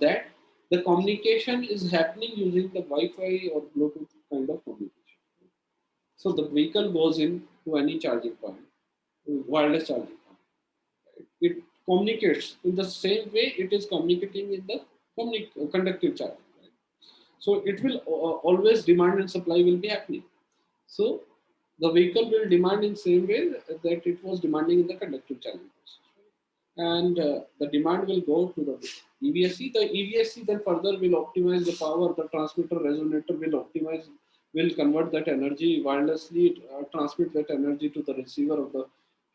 that, the communication is happening using the Wi-Fi or Bluetooth kind of communication. So the vehicle goes in to any charging point, wireless charging point. Right? It communicates in the same way it is communicating in the conductive charging. Right? So it will always demand and supply will be happening. So the vehicle will demand in same way that it was demanding in the conductive charging process. And the demand will go to the EVSE. The EVSE then further will optimize the power. The transmitter resonator will convert that energy wirelessly, transmit that energy to the receiver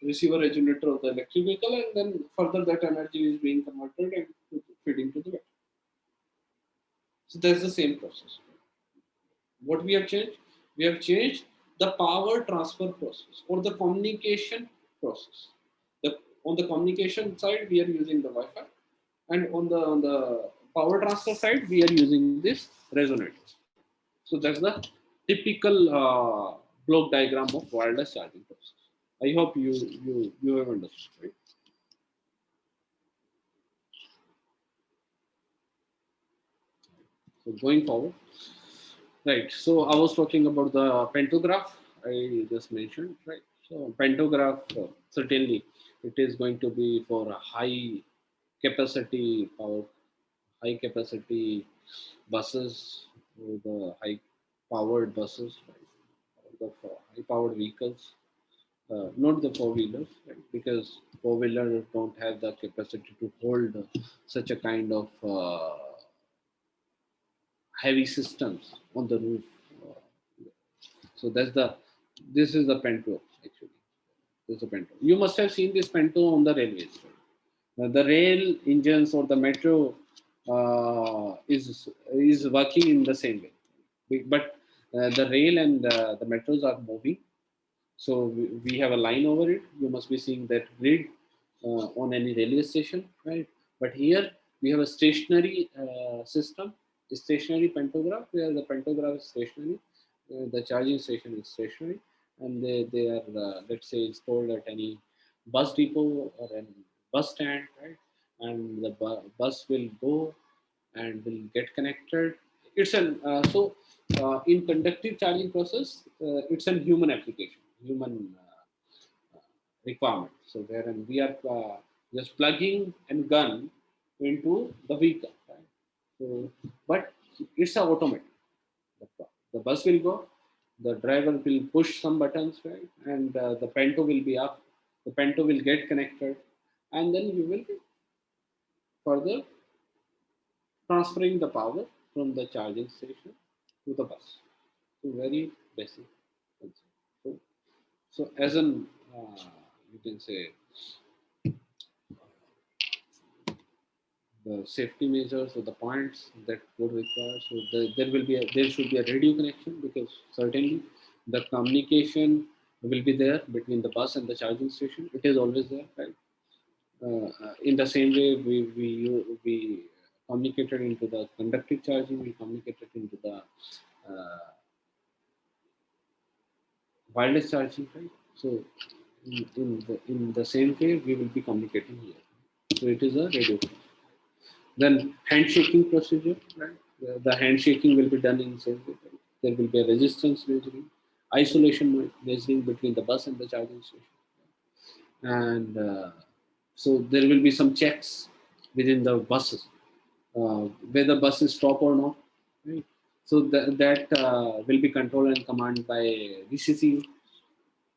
resonator of the electric vehicle, and then further that energy is being converted and feeding to the battery. So that's the same process. What we have changed? We have changed the power transfer process or the communication process. On the communication side, we are using the Wi-Fi, and on the power transfer side, we are using this resonators. So that's the typical block diagram of wireless charging process. I hope you have understood, right? So going forward, right. So I was talking about the pantograph. I just mentioned, right? So pantograph, certainly it is going to be for a high capacity power, high capacity buses, or the high powered buses, right? Or the high powered vehicles. not the four-wheelers, right? Because four-wheelers don't have the capacity to hold such a kind of heavy systems on the roof. So this is the Pento actually. This is a Pento. You must have seen this Pento on the railways. Right? The rail engines or the metro is working in the same way, but the rail and the metros are moving. So we have a line over it. You must be seeing that grid on any railway station, right? But here we have a stationary system, a stationary pantograph, where the pantograph is stationary, the charging station is stationary, and they are, let's say, installed at any bus depot or any bus stand, right? And the bus will go and will get connected. It's an in conductive charging process, it's a human application, human requirement. So wherein we are just plugging and gun into the vehicle, right? So, but it's a automatic. The bus will go, the driver will push some buttons, right? And the Pento will be up, the Pento will get connected, and then you will be further transferring the power from the charging station to the bus. So very basic concept. So as an you can say the safety measures or the points that would require. So there should be a radio connection, because certainly the communication will be there between the bus and the charging station. It is always there, right? In the same way, we communicated into the conductive charging. We communicated into the wireless charging, right? So in the same way, we will be communicating here. So it is a radio connection. Then handshaking procedure, right? The handshaking will be done in the same way. Right? There will be a resistance measuring, isolation measuring between the bus and the charging station. And so there will be some checks within the buses, whether buses stop or not. Right? So that will be controlled and commanded by VCC.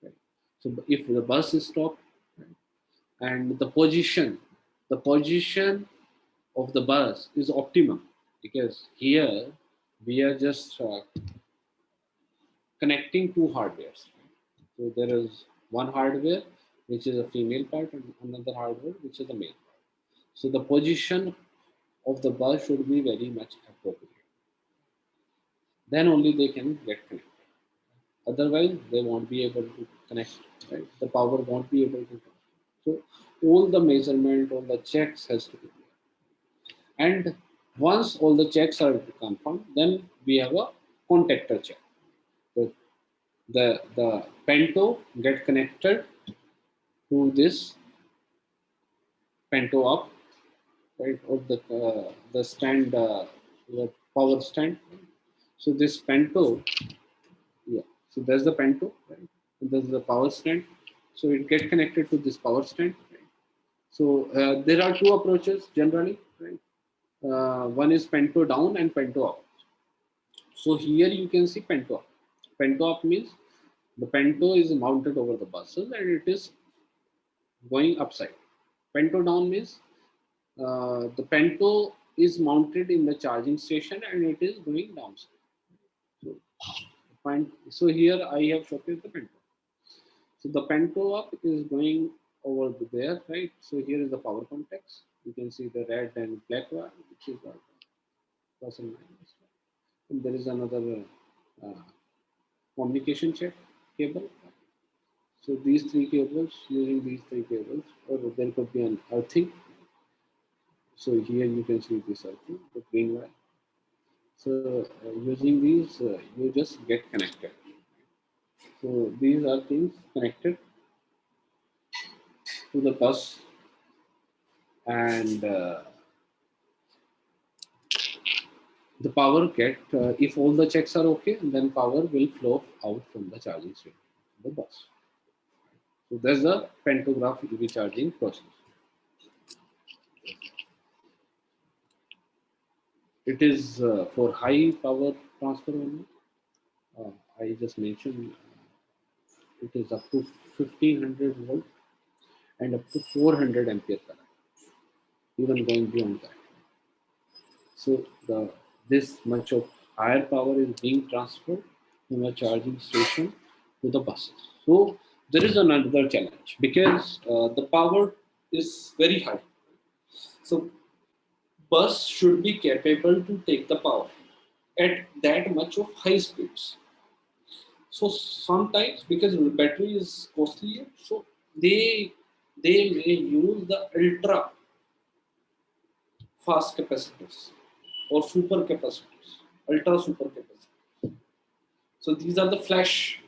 Right? So if the bus is stopped, right? And the position of the bus is optimum, because here we are just connecting two hardwares. So there is one hardware which is a female part and another hardware which is a male part. So the position of the bus should be very much appropriate. Then only they can get connected. Otherwise, they won't be able to connect. Right? The power won't be able to connect. So all the measurement, all the checks has to be there. And once all the checks are confirmed, then we have a contactor check. So the Pento get connected to this Pento up, right, or the stand, the power stand. So this Pento, yeah. So there's the Pento, right? And there's the power stand. So it get connected to this power stand. Right? So there are two approaches generally, right? One is Pento down and Pento up. So here you can see Pento up. Pento up means the Pento is mounted over the buses and it is going upside. Pento down means the Pento is mounted in the charging station and it is going downside. So here I have showcased the Pento. So the Pento up is going over there, right? So here is the power contacts. You can see the red and black wire, which is plus and minus. And there is another communication check cable. So these three cables, using these three cables, or there could be an earthing. So here you can see this earthing, the green wire. So using these, you just get connected. So these are things connected to the bus, and the power get, if all the checks are okay, then power will flow out from the charging station, the bus. So that's the pantograph EV charging process. It is for high power transfer only. I just mentioned it is up to 1500 volt and up to 400 ampere current, even going beyond that. So this much of higher power is being transferred from a charging station to the buses. So there is another challenge because the power is very high. So bus should be capable to take the power at that much of high speeds. So sometimes because the battery is costly, so they may use the ultra fast capacitors or super capacitors, ultra super capacitors. So these are the flash,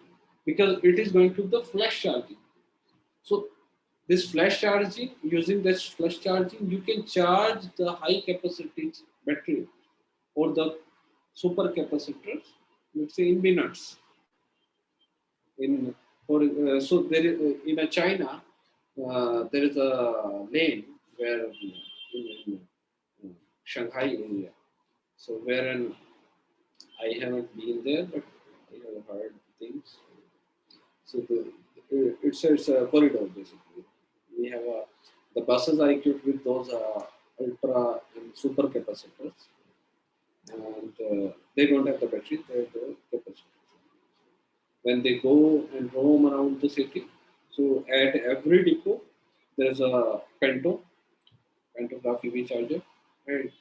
because it is going to the flash charging. So this flash charging, using this flash charging, you can charge the high capacity battery or the super capacitors, let's say in minutes. So there is, in a China, there is a lane where in Shanghai area. So wherein I haven't been there, but I have heard things. So it's a corridor basically. We have the buses are equipped with those ultra and super capacitors, and they don't have the battery; they have the capacitors. When they go and roam around the city, so at every depot there's a pantograph EV charger, right?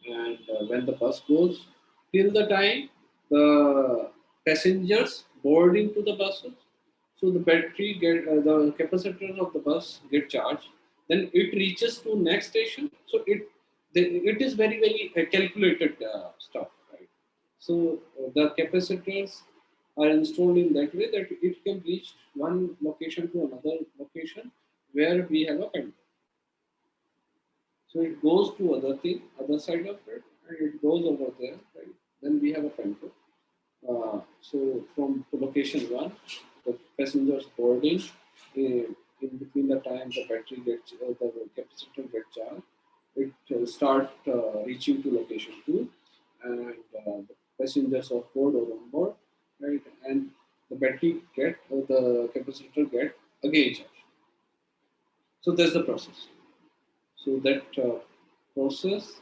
And when the bus goes, till the time the passengers board into the buses, so the battery the capacitors of the bus get charged. Then it reaches to next station. So it is very calculated stuff, right? So the capacitors are installed in that way that it can reach one location to another location where we have a pantograph. So it goes to other side of it, and it goes over there, right? Then we have a pantograph. So from location one, the passengers boarding, in between the time the battery gets, the capacitor gets charged, it start reaching to location two, and the passengers off board or on board, right? And the battery the capacitor get again charged. So that's the process. So that process,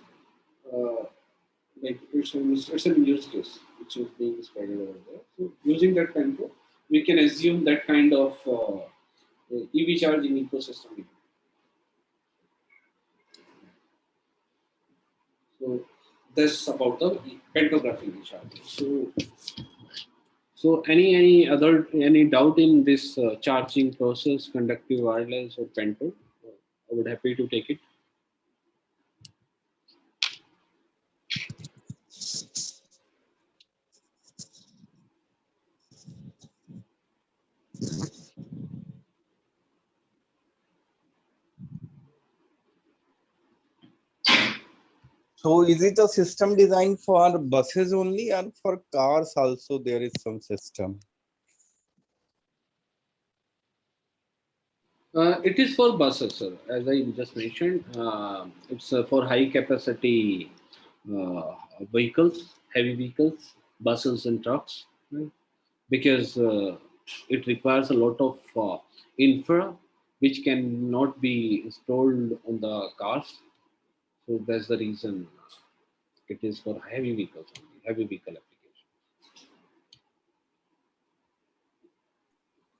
like it's an use case which is being described over there. So using that control, we can assume that kind of EV charging ecosystem. So that's about the pantograph EV charging. So any doubt in this charging process, conductive wireless or panto? I would happy to take it. So is it a system designed for buses only, or for cars also there is some system? It is for buses, sir. As I just mentioned, it's for high capacity vehicles, heavy vehicles, buses and trucks, right? Because it requires a lot of infra which cannot be installed on the cars. So that's the reason it is for heavy vehicles only, heavy vehicle application.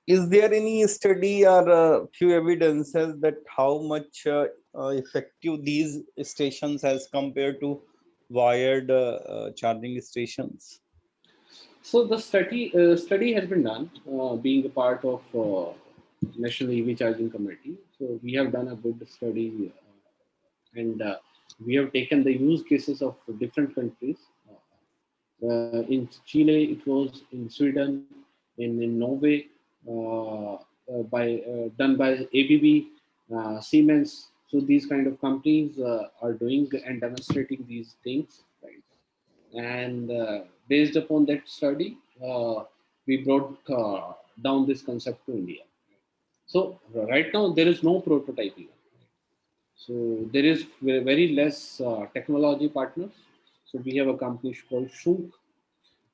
Is there any study or few evidences that how much effective these stations as compared to wired charging stations? So the study has been done, being a part of National EV Charging Committee. So we have done a good study, and we have taken the use cases of different countries. In Chile, it was in Sweden, in Norway, done by ABB, Siemens. So these kind of companies are doing and demonstrating these things, right? And based upon that study, we brought down this concept to India. So right now there is no prototyping. So there is very less technology partners. So we have a company called Shunk.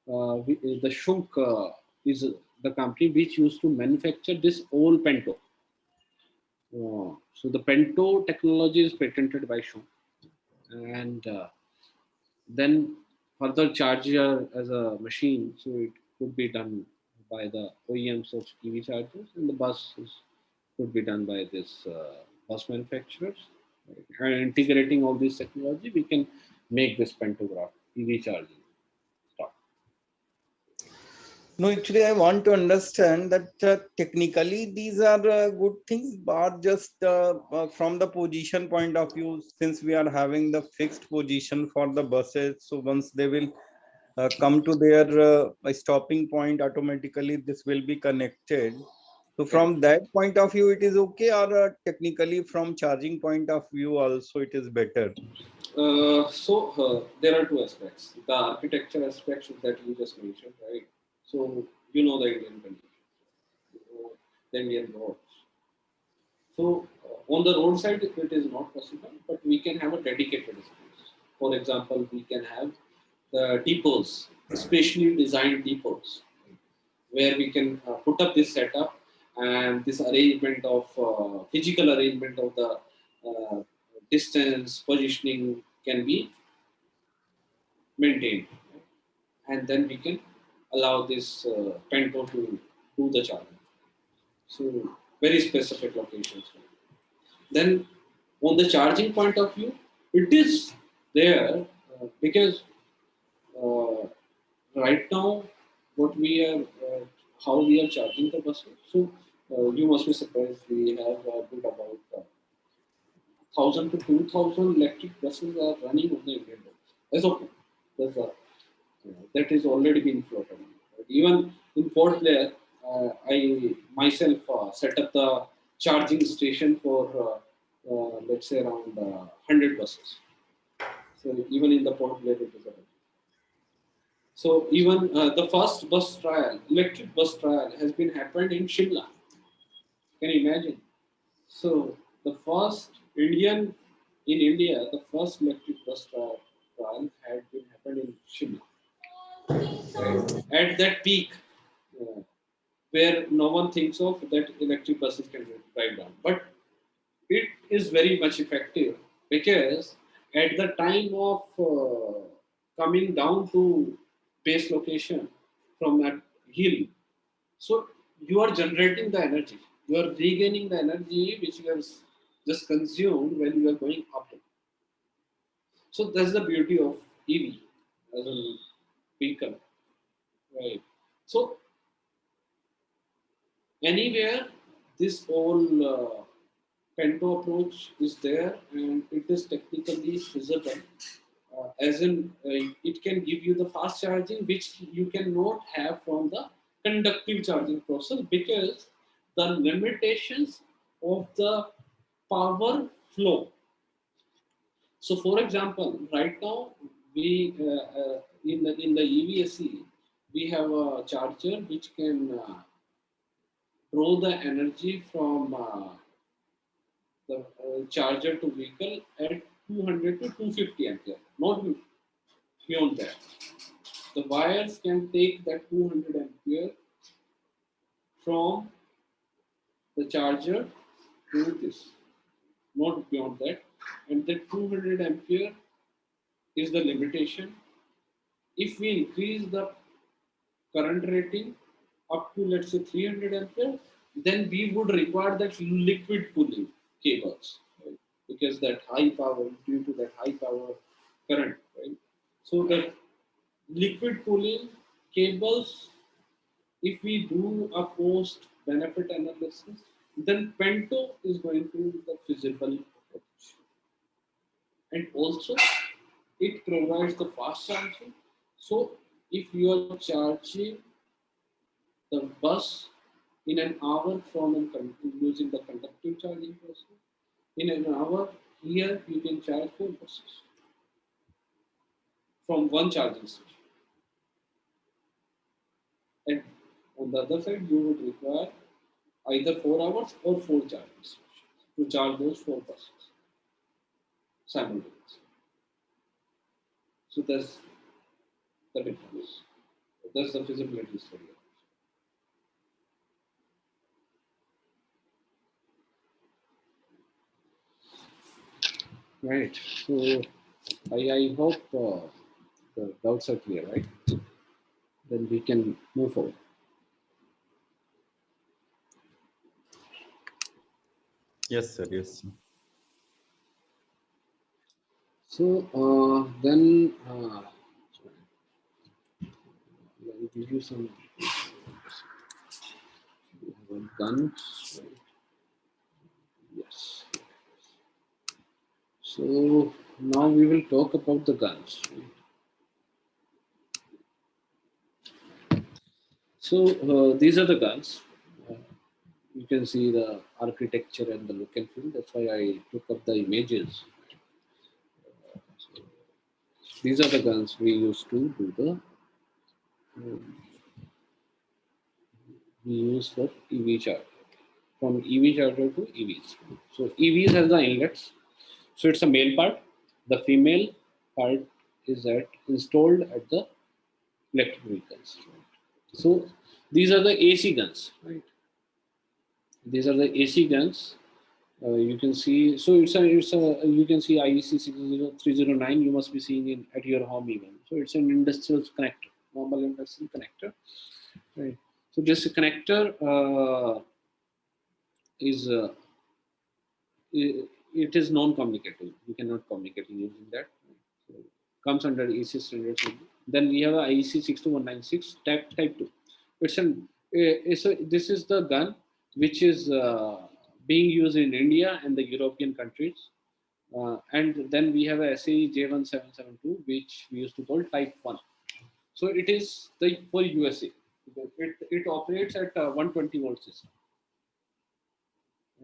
The Shunk is the company which used to manufacture this old Pento. So the Pento technology is patented by Shaw, and then further charger as a machine, so it could be done by the OEMs of EV chargers, and the buses could be done by this bus manufacturers. And integrating all this technology, we can make this pantograph EV charging. No, actually, I want to understand that technically these are good things, but just from the position point of view, since we are having the fixed position for the buses, so once they will come to their stopping point, automatically this will be connected. So from that point of view, it is okay, or technically from charging point of view also it is better? There are two aspects. The architecture aspects that you just mentioned, right? So you know the Indian conditions, you know the Indian roads. So on the road side, it is not possible, but we can have a dedicated space. For example, we can have the depots, specially designed depots, where we can put up this setup and this arrangement of physical arrangement of the distance positioning can be maintained, and then we can allow this Pento to do the charging. So very specific locations. Then on the charging point of view, it is there because right now what we are how we are charging the buses. So you must be surprised we have built about 1,000 to 2,000 electric buses are running on the Indian roads as of now. That is already been floated. Even in Port Blair, I myself set up the charging station for let's say around 100 buses. So even in the Port Blair, it is available. So even the first bus trial, electric bus trial, has been happened in Shimla. Can you imagine? So the first Indian in India, the first electric bus trial had been happened in Shimla. At that peak, where no one thinks of that electric buses can drive down, but it is very much effective because at the time of coming down to base location from that hill, so you are generating the energy, you are regaining the energy which you have just consumed when you are going up. So that's the beauty of EV as a vehicle, right? So anywhere this whole Pento approach is there and it is technically feasible, as in it can give you the fast charging which you cannot have from the conductive charging process because the limitations of the power flow. So for example, right now we in the EVSE we have a charger which can draw the energy from the charger to vehicle at 200 to 250 ampere, not beyond that. The wires can take that 200 ampere from the charger to this, not beyond that. And the 200 ampere is the limitation. If we increase the current rating up to let's say 300 ampere, then we would require that liquid cooling cables, right? Because that high power, due to that high power current, right? So the liquid cooling cables, if we do a cost benefit analysis, then Pento is going to be the feasible approach. And also it provides the fast charging. So if you are charging the bus in an hour from using the conductive charging process, in an hour here you can charge 4 buses from one charging station. And on the other side, you would require either 4 hours or 4 charging stations to charge those 4 buses simultaneously. So that's the difference. That's the feasibility study. Right. So I hope the doubts are clear, right? Then we can move forward. Yes, sir. Yes, sir. So then let me give you some guns. Right? Yes. So now we will talk about the guns. Right? So these are the guns. You can see the architecture and the look and feel. That's why I took up the images. So these are the guns we used to do the we use for EV charger. From EV charger to EVs. So EVs has the inlets. So it's a male part. The female part is that installed at the electric vehicles. So these are the AC guns, right? These are the AC guns. You can see. So it's a you can see IEC 60309. You must be seeing it at your home even. So it's an industrial connector, normal industrial connector, right? So this connector is it is non-communicative. You cannot communicate using that. So comes under EC standards. Then we have a IEC 62196 type 2. This is the gun which is being used in India and the European countries. And then we have a SAE J1772, which we used to call type 1. So it is the for USA. It operates at 120 volt system.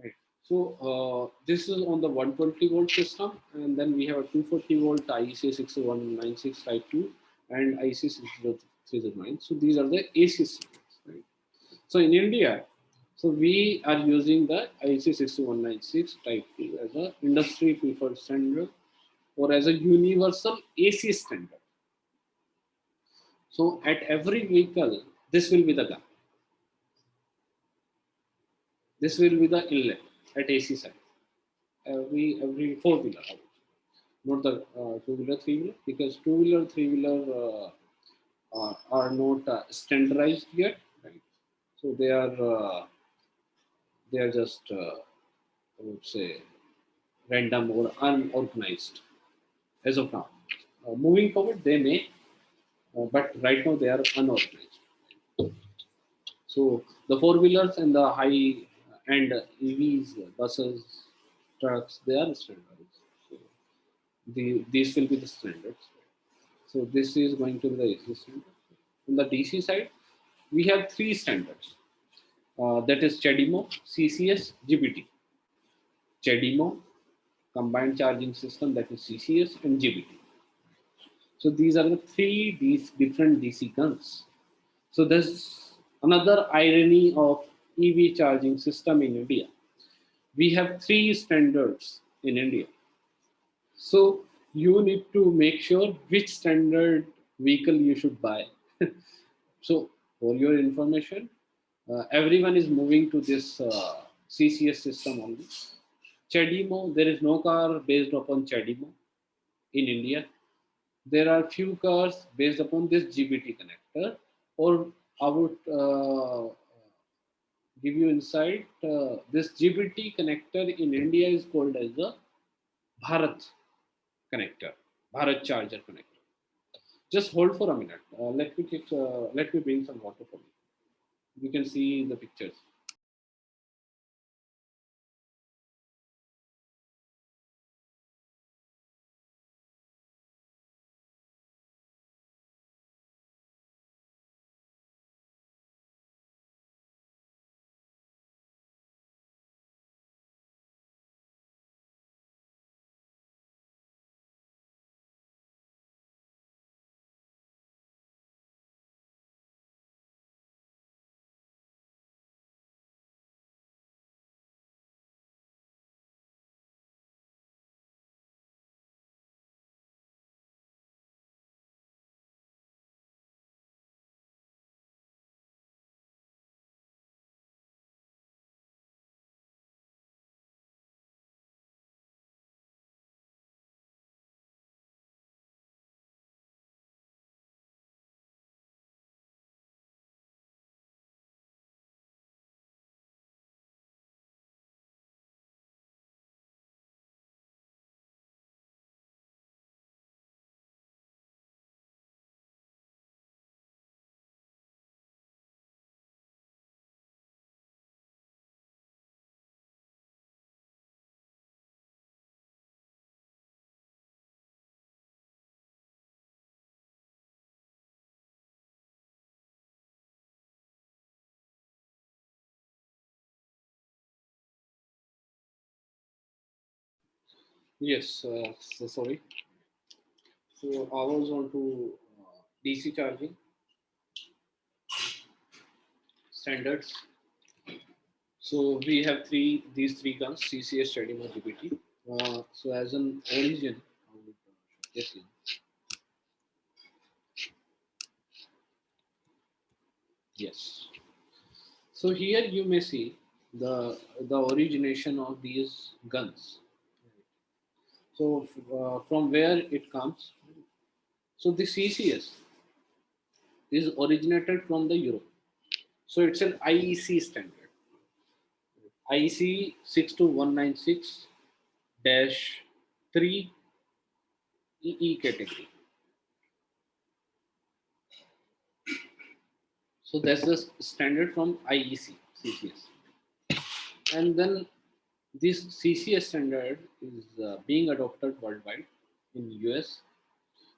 Right. So this is on the 120 volt system, and then we have a 240 volt IEC 6196 type 2 and IEC 60309. So these are the AC systems. Right. So in India, so we are using the IEC 6196 type 2 as a industry preferred standard or as a universal AC standard. So at every vehicle, this will be the gun. This will be the inlet at AC side. Every four wheeler, not the two wheeler, three wheeler, because two wheeler, three wheeler are not standardized yet, right? So they are just I would say random or unorganized as of now. Moving forward, they may, but right now they are unorganized. So the four wheelers and the high end EVs, buses, trucks, they are standardized. So these will be the standards. So this is going to be the AC standard. On the DC side, we have three standards. That is CHAdeMO, CCS, GBT. CHAdeMO, combined charging system, that is CCS, and GBT. So these are the three different DC guns. So there's another irony of EV charging system in India. We have three standards in India. So you need to make sure which standard vehicle you should buy. So for your information, everyone is moving to this CCS system only. CHAdeMO, there is no car based upon CHAdeMO in India. There are few cars based upon this GBT connector, or I would give you insight. This GBT connector in India is called as the Bharat connector, Bharat charger connector. Just hold for a minute. Let me bring some water for you. You can see the pictures. Yes, so sorry. So I was on to DC charging standards. So we have these three guns: CCS, CHAdeMO, GBT. So as an origin, I would showcase you. Yes. So here you may see the origination of these guns. So from where it comes? So the CCS is originated from the Europe. So it's an IEC standard. IEC 62196-3 EE category. So that's the standard from IEC CCS. And then this CCS standard is being adopted worldwide in US,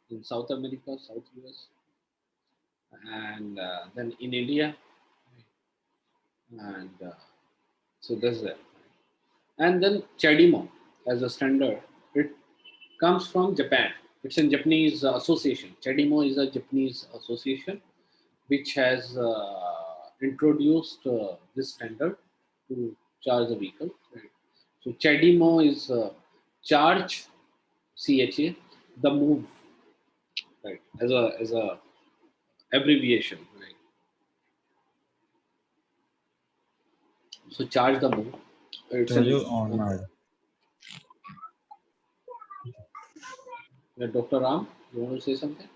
in South America, South US, and then in India, and so that's that. And then CHAdeMO as a standard, it comes from Japan. It's a Japanese association. CHAdeMO is a Japanese association which has introduced this standard to charge the vehicle. Right? So CHAdeMO is charge CHA, the move, right? As a abbreviation, right? So charge the move. It's Tell you on now. Dr. Ram, you want to say something?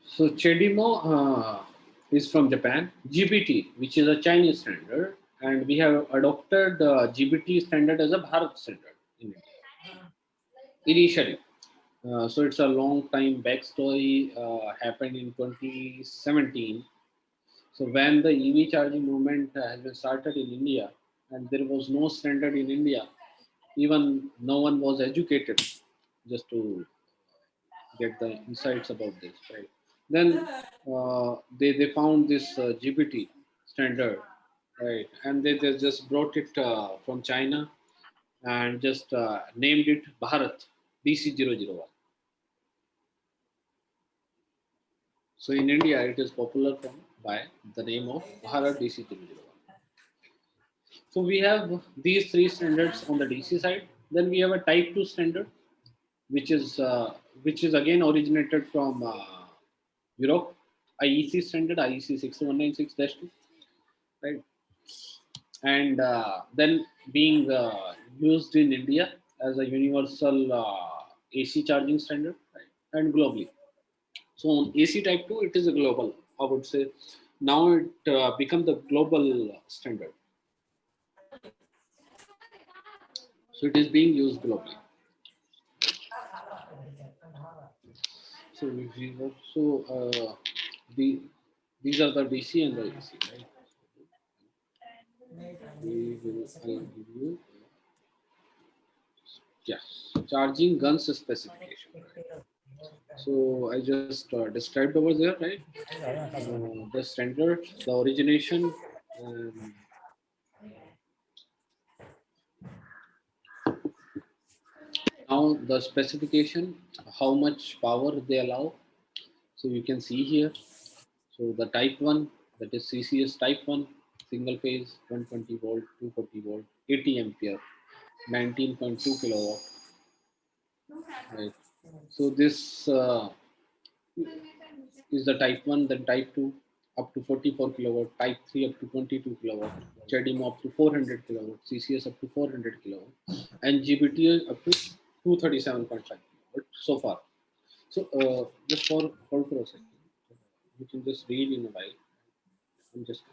So CHAdeMO is from Japan. GBT, which is a Chinese standard, and we have adopted GBT standard as a Bharat standard in India. Initially. So it's a long time backstory, happened in 2017. So when the EV charging movement has been started in India, and there was no standard in India, even no one was educated just to get the insights about this, right? Then they found this GBT standard, right? And they just brought it from China and just named it Bharat DC001. So in India, it is popular by the name of Bharat DC001. So we have these three standards on the DC side. Then we have a Type 2 standard, which is again originated from Europe, IEC standard, IEC 6196-2, right? And then being used in India as a universal AC charging standard, right? And globally. So on AC Type 2, it is a global, I would say. Now it become the global standard. So it is being used globally. So we also these are the DC and the AC, right? I'll give you charging guns specification. Right? So I just described over there, right? The standard, the origination, and now the specification, how much power they allow. So you can see here. So the type 1, that is CCS type 1, single phase, 120 volt, 240 volt, 80 ampere, 19.2 kilowatt. Right. So this is the type 1, then type 2 up to 44 kilowatt, type 3 up to 22 kilowatt, CHAdeMO up to 400 kilowatt, CCS up to 400 kilowatt, and GBT up to 237.5 kilowatt so far. So just hold for a second. You can just read in a while. I'm just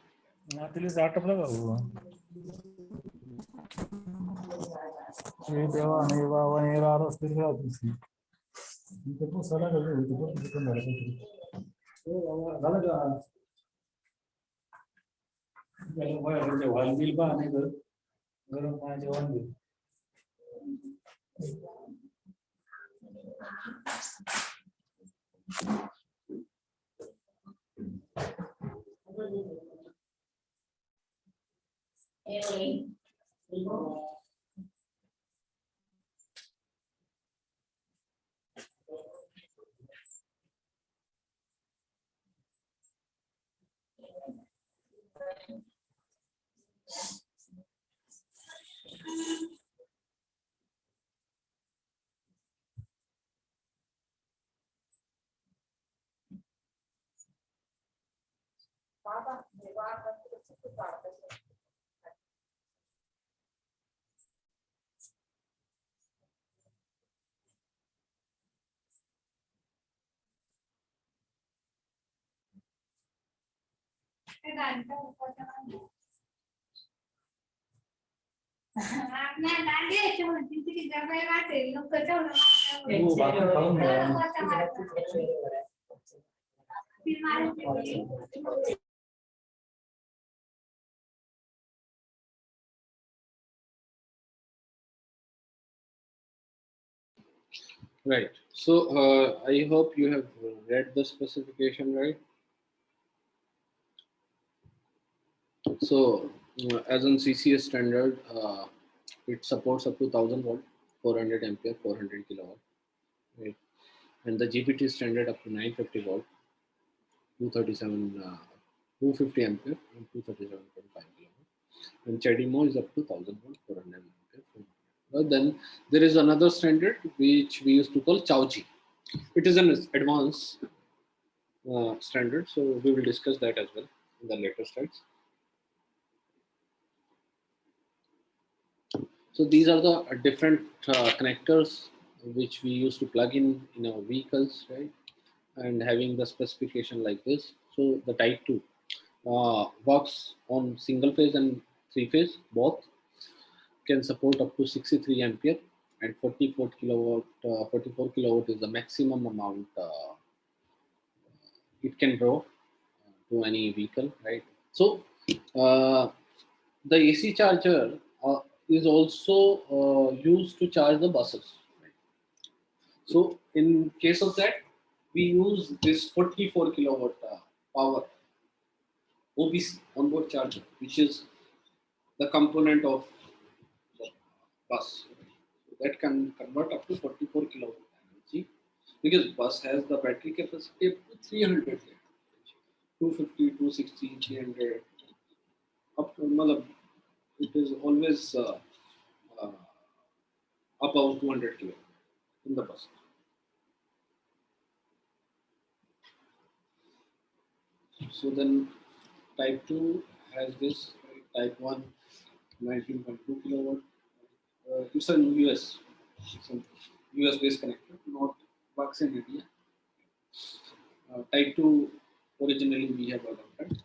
Right. So I hope you have read the specification, right? So as on CCS standard, it supports up to 1000 volt, 400 ampere, 400 kilowatt, right? And the GPT standard up to 950 volt, 237, 250 ampere, and 237.5 kilowatt. And CHAdeMO is up to 1000 volt, 400 ampere. Well, then there is another standard which we used to call CHAoG. It is an advanced standard, so we will discuss that as well in the later slides. So these are the different connectors which we used to plug in our vehicles, right? And having the specification like this. So the type 2 works on single phase and three phase both, can support up to 63 ampere and 44 kilowatt. 44 kilowatt is the maximum amount it can draw to any vehicle, right? So the AC charger is also used to charge the buses. Right? So in case of that, we use this 44 kilowatt power OBC onboard charger, which is the component of the bus. That can convert up to 44 kilowatt energy, because bus has the battery capacity up to 300, 250, 260, 300, up to, it is always above 200 kilowatt in the bus. So then type 2 has this, type 1 19.2 kilowatt. It's a US, US based connector, not works in India. Type 2 originally we have adopted,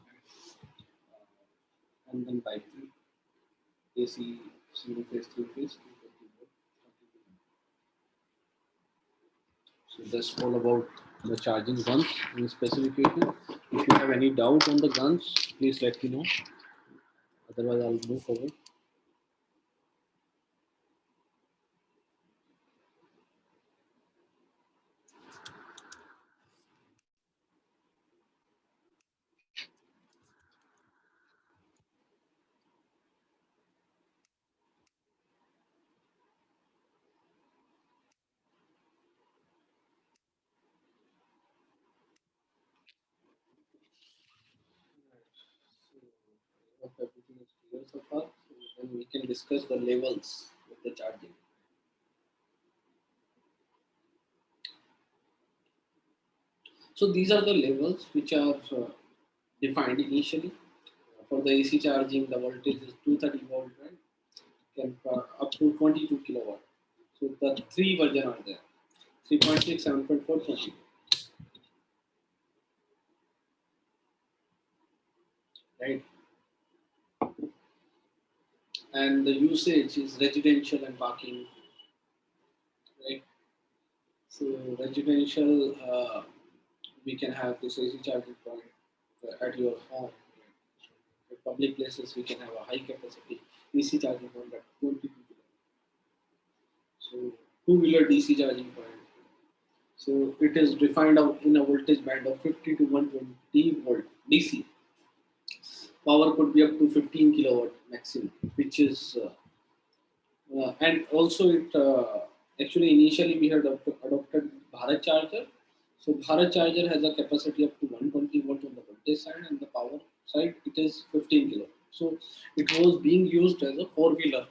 and then type 3 AC single phase, three phase. So that's all about the charging guns in specification. If you have any doubt on the guns, please let me know. Otherwise, I'll move forward. Hope everything is clear so far. So then we can discuss the levels of the charging. So these are the levels which are defined initially. For the AC charging, the voltage is 230 volt, right? Can up to 22 kilowatt. So the three versions are there: 3.6, 7.4, 20. Right? And the usage is residential and parking. Right? So residential, we can have this AC charging point at your home. At public places, we can have a high capacity DC charging point at 22 kilowatt. So two-wheeler DC charging point. So it is defined out in a voltage band of 50 to 120 volt DC. Power could be up to 15 kilowatt maximum, which is and also it actually initially we had adopted Bharat charger. So Bharat charger has a capacity up to 120 volt on the voltage side, and the power side it is 15 kilo. So it was being used as a four-wheeler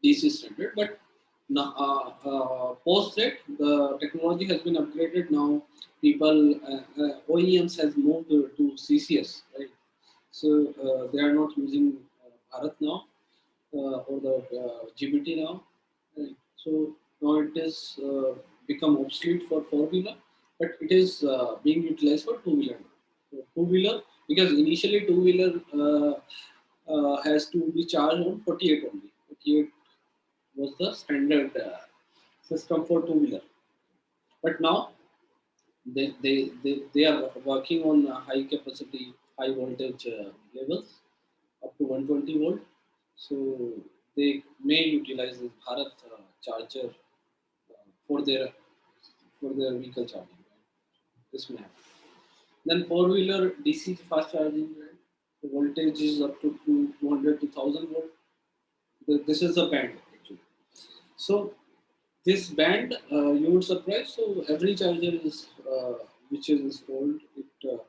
DC standard, but now post that the technology has been upgraded. Now people OEMs has moved to CCS, right? So they are not using Bharat now or the GBT now. Right? So now it is become obsolete for four-wheeler, but it is being utilized for two-wheeler. So two-wheeler, because initially two-wheeler has to be charged on 48 only. 48 was the standard system for two-wheeler. But now they are working on high capacity, high voltage levels up to 120 volt. So they may utilize this Bharat charger for their vehicle charging. Right? This may happen. Then four-wheeler DC fast charging, right? The voltage is up to 200 to 1000 volt. This is the band actually. So this band, you would surprise. So every charger is which is installed, it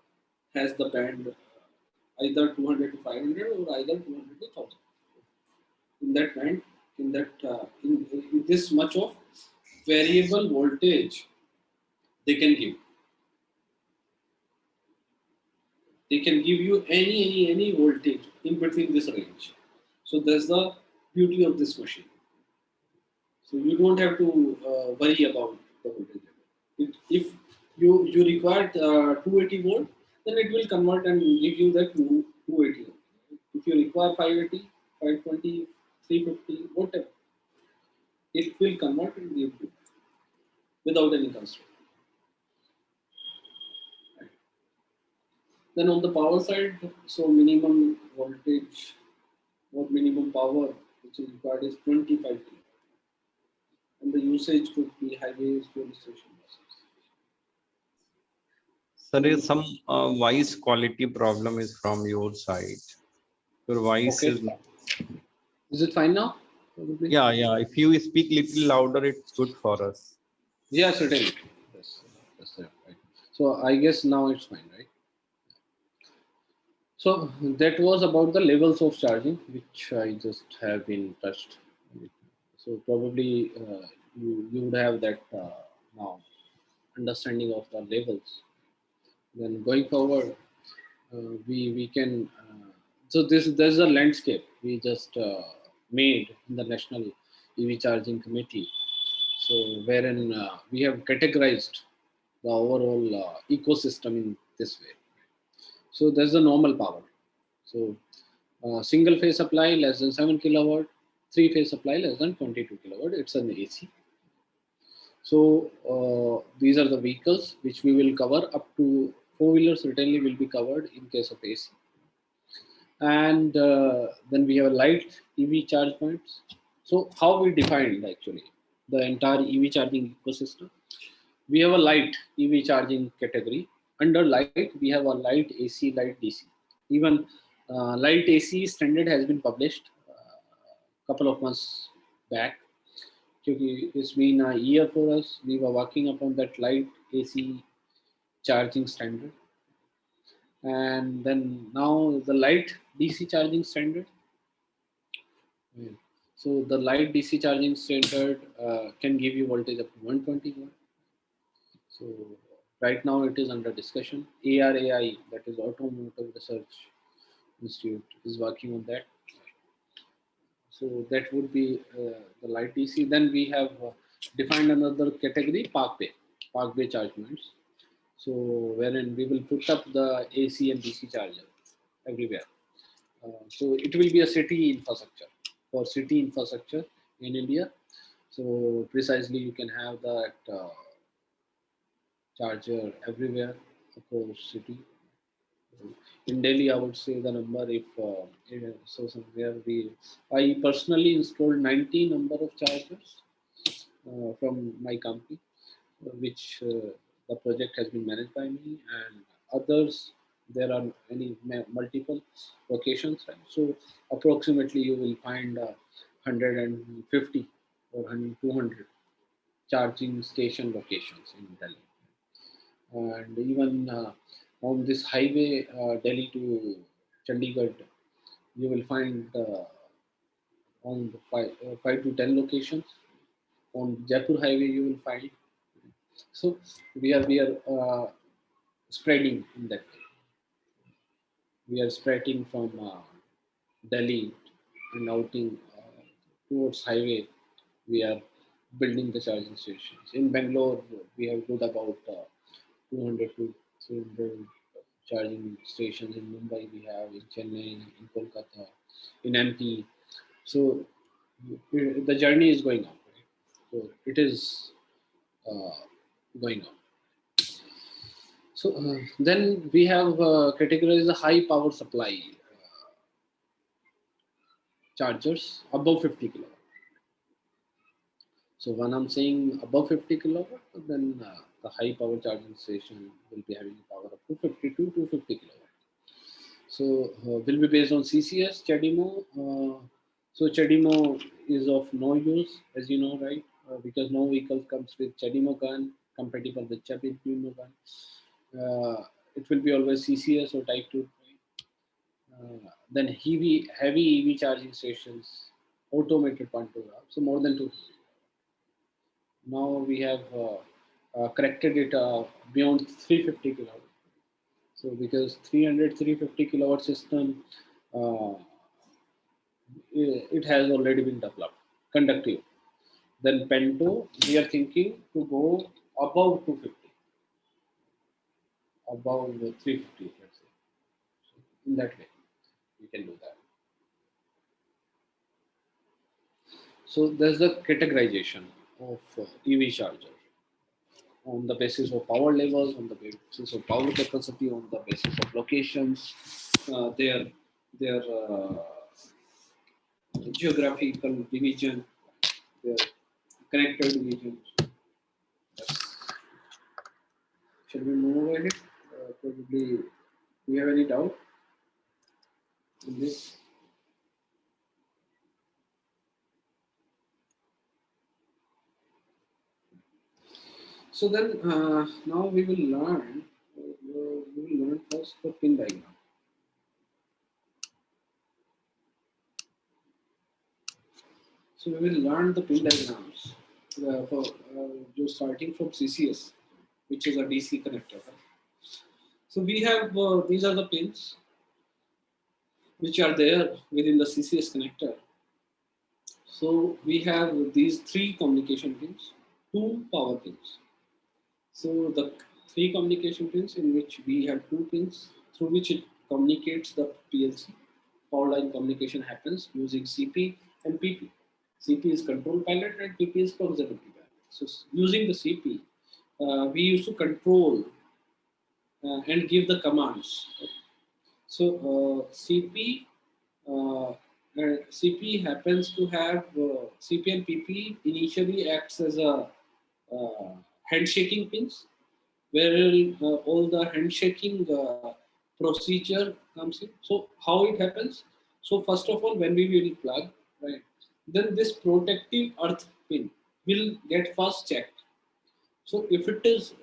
has the band either 200 to 500 or either 200 to 1000. In that band, in that in this much of variable voltage, they can give. They can give you any voltage in between this range. So that's the beauty of this machine. So you don't have to worry about the voltage level. If you require 280 volt, then it will convert and give you that 280. If you require 580, 520, 350, whatever, it will convert and give you without any constraint. Then on the power side, so minimum voltage or minimum power which is required is 25 kilo. And the usage could be highways, fuel station buses. Sir, some voice quality problem is from your side. Your voice Okay. is not. Is it fine now? Probably. Yeah. If you speak little louder, it's good for us. Yeah, certainly. That's right. So I guess now it's fine, right? So that was about the levels of charging, which I just have been touched. So probably you would have that now understanding of the levels. Then going forward, we can. So there's a landscape we just made in the National EV Charging Committee. So wherein we have categorized the overall ecosystem in this way. So there's the normal power. So single phase supply less than 7 kilowatt, three phase supply less than 22 kilowatt. It's an AC. So these are the vehicles which we will cover up to four-wheelers certainly will be covered in case of AC. And then we have light EV charge points. So how we defined actually the entire EV charging ecosystem. We have a light EV charging category. Under light, we have a light AC, light DC. Even light AC standard has been published a couple of months back. It's been a year for us. We were working upon that light AC charging standard. And then now the light DC charging standard. So the light DC charging standard can give you voltage up to 120 volt. So right now it is under discussion. ARAI, that is Automotive Research Institute, is working on that. So that would be the light DC. Then we have defined another category, Parkway charge points. So wherein we will put up the AC and DC charger everywhere. So it will be a city infrastructure for city infrastructure in India. So precisely you can have that charger everywhere across city. In Delhi, I would say the number if so somewhere I personally installed 90 number of chargers from my company, which the project has been managed by me, and others there are multiple locations. Right? So approximately you will find 150 or 200 charging station locations in Delhi. And even on this highway, Delhi to Chandigarh, you will find on the 5 to 10 locations. On Jaipur highway, you will find. So we are spreading in that way. We are spreading from Delhi and outing towards highway. We are building the charging stations. In Bangalore, we have built about 200 to 300 charging stations. In Mumbai, we have in Chennai, in Kolkata, in MP. So the journey is going on. Right? So it is going on. So then we have categorized the high power supply chargers above 50 kilowatt. So when I'm saying above 50 kilowatt, then the high power charging station will be having a power up to 50 to 250 kilowatt. So will be based on CCS, CHAdeMO. So CHAdeMO is of no use, as you know, right? Because no vehicle comes with CHAdeMO gun compatible with CHAdeMO gun. It will be always CCS or Type 2. Then heavy EV charging stations, automated pantograph, so more than 2. Now we have corrected it beyond 350 kilowatt. So because 350 kilowatt system, it has already been developed, conductive. Then Pento, we are thinking to go above 250, above 350, let's say. So in that way, we can do that. So there's a categorization of EV charger on the basis of power levels, on the basis of power capacity, on the basis of locations, their geographical division, their connector division. Should we move ahead? Probably, do you have any doubt in this? So then, now we will learn. We will learn first the pin diagram. So we will learn the pin diagrams just starting from CCS, which is a DC connector. So we have these are the pins which are there within the CCS connector. So we have these 3 communication pins, 2 power pins. So the 3 communication pins in which we have 2 pins through which it communicates the PLC. Power line communication happens using CP and PP. CP is control pilot and PP is proximity pilot. So using the CP, we used to control and give the commands. So CP happens to have CP and PP initially acts as a handshaking pins, where all the handshaking procedure comes in. So how it happens? So first of all, when we will plug, right, then this protective earth pin will get first checked. So if it is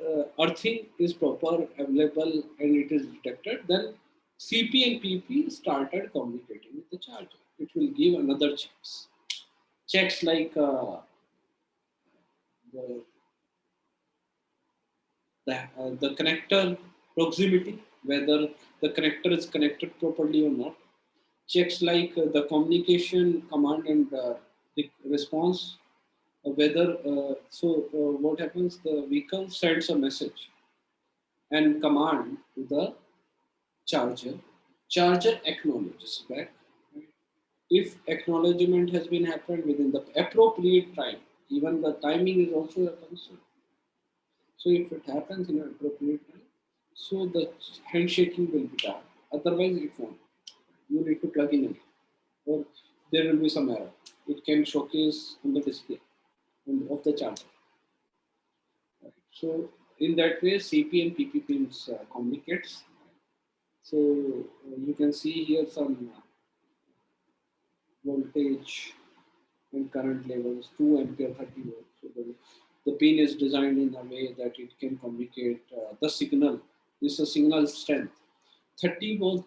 earthing is proper, available, and it is detected, then CP and PP started communicating with the charger. It will give another checks like the connector proximity, whether the connector is connected properly or not. Checks like the communication command and the response, whether what happens, the vehicle sends a message and command to the charger. Charger acknowledges back. If acknowledgement has been happened within the appropriate time, even the timing is also a concern. So if it happens in an appropriate time, so the handshaking will be done. Otherwise, it won't. You need to plug in again, or there will be some error. It can showcase on the display of the charger. Right. So in that way, CP and PP pins communicates. So you can see here some voltage and current level is 2 ampere 30 volt. So the pin is designed in a way that it can communicate the signal. This is a signal strength. 30 volt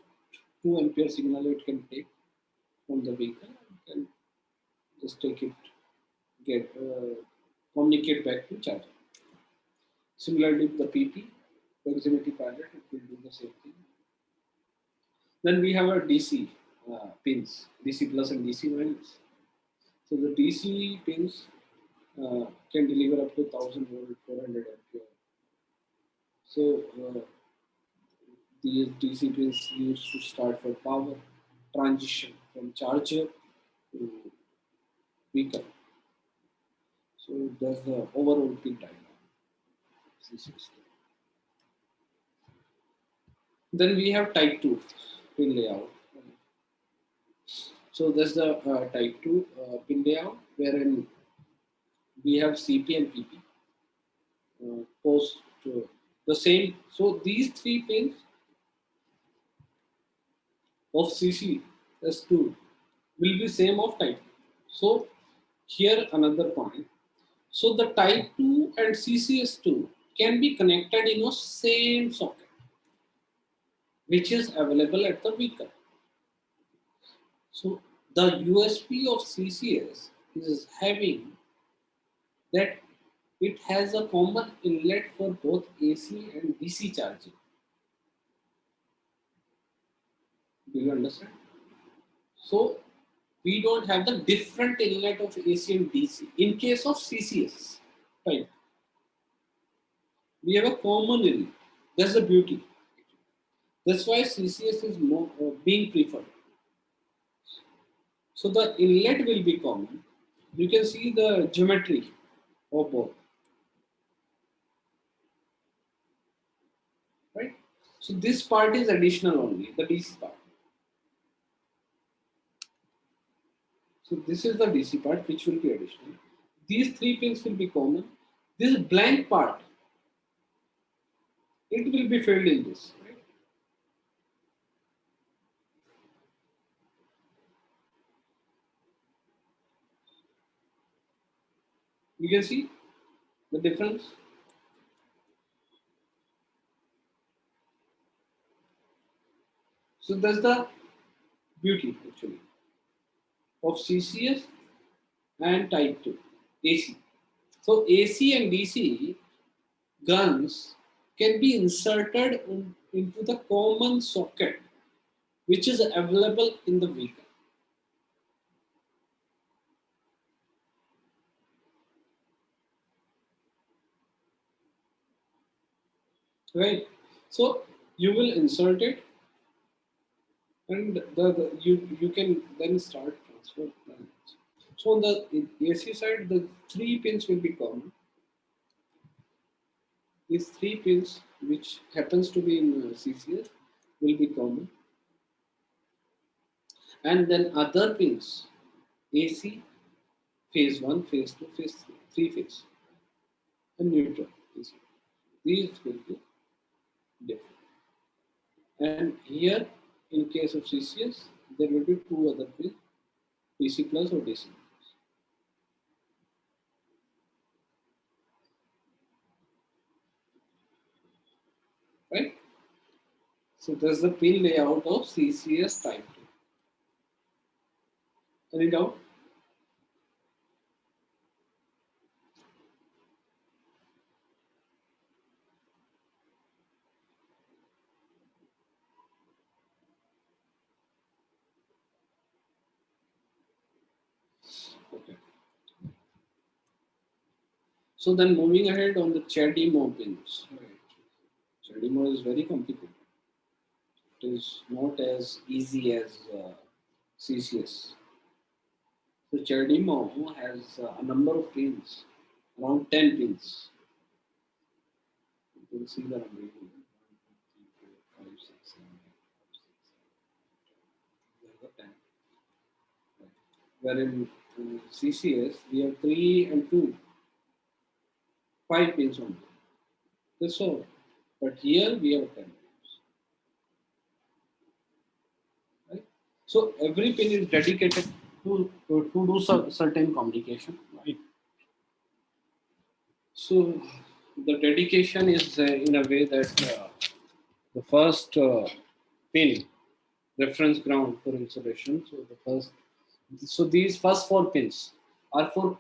2 ampere signal it can take from the vehicle and can just take it, communicate back to charger. Similarly, the PP, proximity pilot, it will do the same thing. Then we have our DC pins, DC plus and DC minus. So the DC pins can deliver up to 1000 volt, 400 ampere. So these DC pins used to start for power transition from charger to vehicle. So that's the overall pin diagram. Then we have type 2 pin layout. So that's the type 2 pin layout wherein we have CP and PP post the same. So these 3 pins of CCS2 will be same of type 2. So here another point. So the type 2 and CCS2 can be connected in a same socket, which is available at the vehicle. So the USP of CCS is having that it has a common inlet for both AC and DC charging. Do you understand? So we don't have the different inlet of AC and DC. In case of CCS, right? We have a common inlet. That's the beauty. That's why CCS is more being preferred. So the inlet will be common. You can see the geometry of both. Right? So this part is additional only, the DC part. So this is the DC part which will be additional. These 3 pins will be common. This blank part, it will be filled in this. Right? You can see the difference. So that's the beauty actually of CCS and type 2 AC. So AC and DC guns can be inserted into the common socket which is available in the vehicle. Right? So you will insert it and you can then start transfer plans. So on the AC side, the 3 pins will be common. These 3 pins, which happens to be in CCS, will be common. And then other pins, AC, phase 1, phase 2, phase 3 phase, and neutral. These will be different. And here, in case of CCS, there will be 2 other pins, PC plus or DC. Right? So that's the pin layout of CCS type 2. Any doubt? Okay. So then moving ahead on the CHAdeMO pins. Right. CHAdeMO is very complicated. It is not as easy as CCS. So CHAdeMO has a number of pins, around 10 pins. You can see the number. 1, 2, 3, 4, 5, 6, 7, 8, 9, 10. Wherein CCS we have 3 and 2, 5 pins only. That's all. But here we have 10 pins. Right? So every pin is dedicated to do certain communication, right? So the dedication is in a way that the first pin, reference ground for insulation. So these first 4 pins are for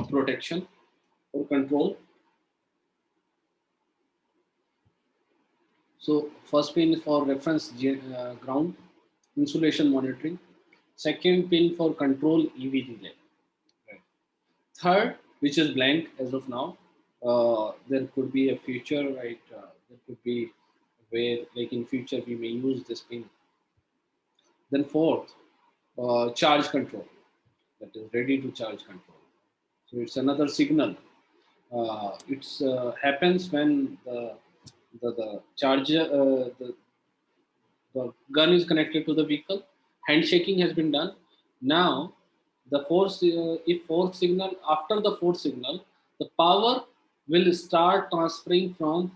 protection or control. So first pin is for reference ground, insulation monitoring. Second pin for control EV relay. Right. Third, which is blank as of now. There could be a future, right? There could be where, like in future, we may use this pin. Then fourth, charge control. That is ready to charge control. So it's another signal. It happens when the charger, the gun is connected to the vehicle. Handshaking has been done. Now, the fourth signal, after the fourth signal, the power will start transferring from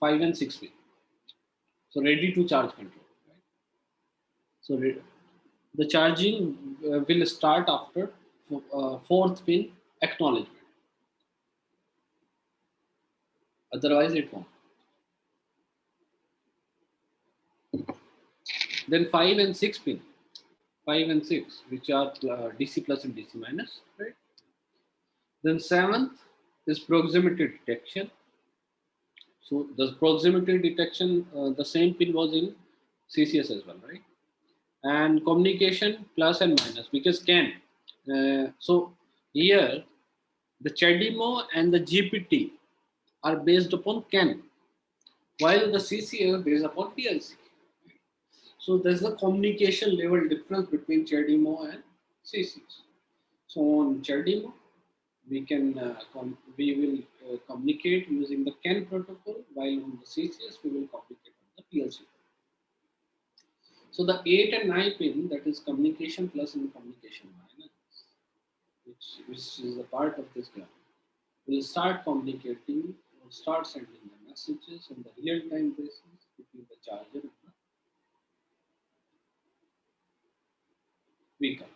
5 and 6 pin. So ready to charge control. Right? So the charging will start after fourth pin acknowledgement. Otherwise, it won't. Then 5 and 6 pin, 5 and 6, which are DC plus and DC minus, right? Then 7th is proximity detection. So the proximity detection, the same pin was in CCS as well, right? And communication plus and minus, because CAN. So here, the CHAdeMO and the GPT are based upon CAN, while the CCS is based upon PLC. So there's a communication level difference between CHAdeMO and CCS. So on CHAdeMO, we will communicate using the CAN protocol, while on the CCS we will communicate on the PLC. So the 8 and 9 pin, that is communication plus and communication minus, which is a part of this graph, will start communicating or start sending the messages on the real-time basis between the charger and the vehicle.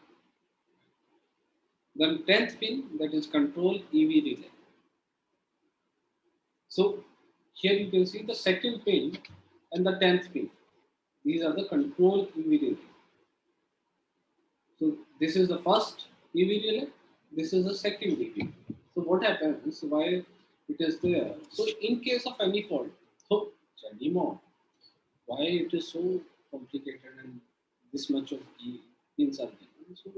Then 10th pin, that is control EV relay. So here you can see the second pin and the 10th pin. These are the control EV relay. So this is the first EV relay. This is the second EV relay. So what happens, why it is there? So in case of any fault, so CHAdeMO, why it is so complicated and this much of pins are given? So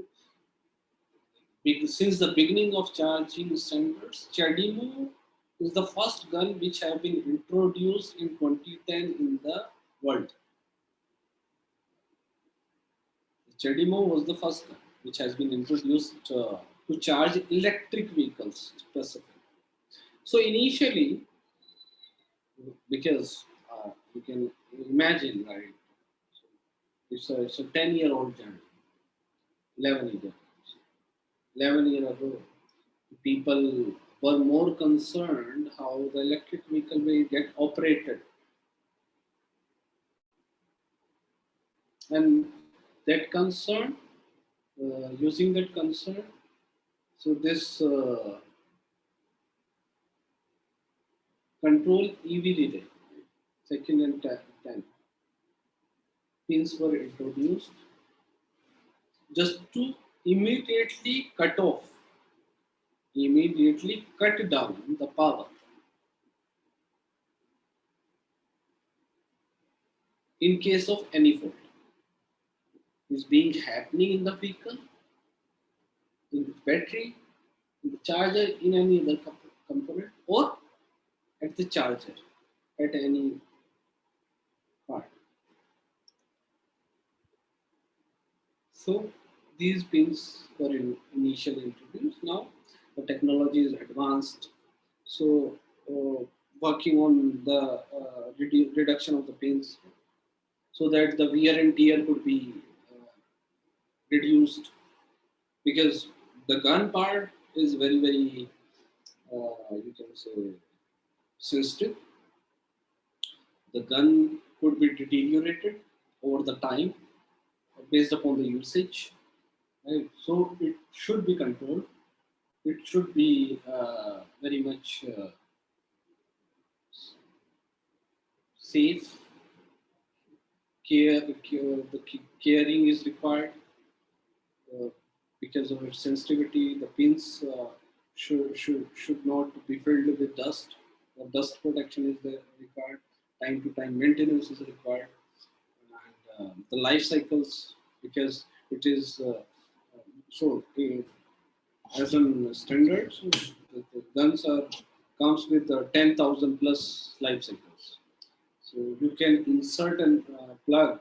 since the beginning of charging standards, CHAdeMO is the first gun which have been introduced in 2010 in the world. CHAdeMO was the first gun which has been introduced to charge electric vehicles specifically. So initially, because you can imagine, right? It's a 10-year-old journey, 11 years. 11 years ago, people were more concerned how the electric vehicle will get operated. And that concern, using that concern, so this control EV relay, second and 10 pins were introduced just to immediately cut down the power in case of any fault is being happening in the vehicle, in the battery, in the charger, in any other component, or at the charger, at any part. So these pins were initially introduced. Now the technology is advanced. So working on the reduction of the pins so that the wear and tear could be reduced, because the gun part is very, very, you can say, sensitive. The gun could be deteriorated over the time based upon the usage. right? So it should be controlled. It should be very much safe. Caring is required because of its sensitivity. The pins should not be filled with dust. The dust protection is there required. Time to time maintenance is required. And the life cycles, because it is as a standard, so the guns comes with 10,000 plus life cycles. So you can insert and plug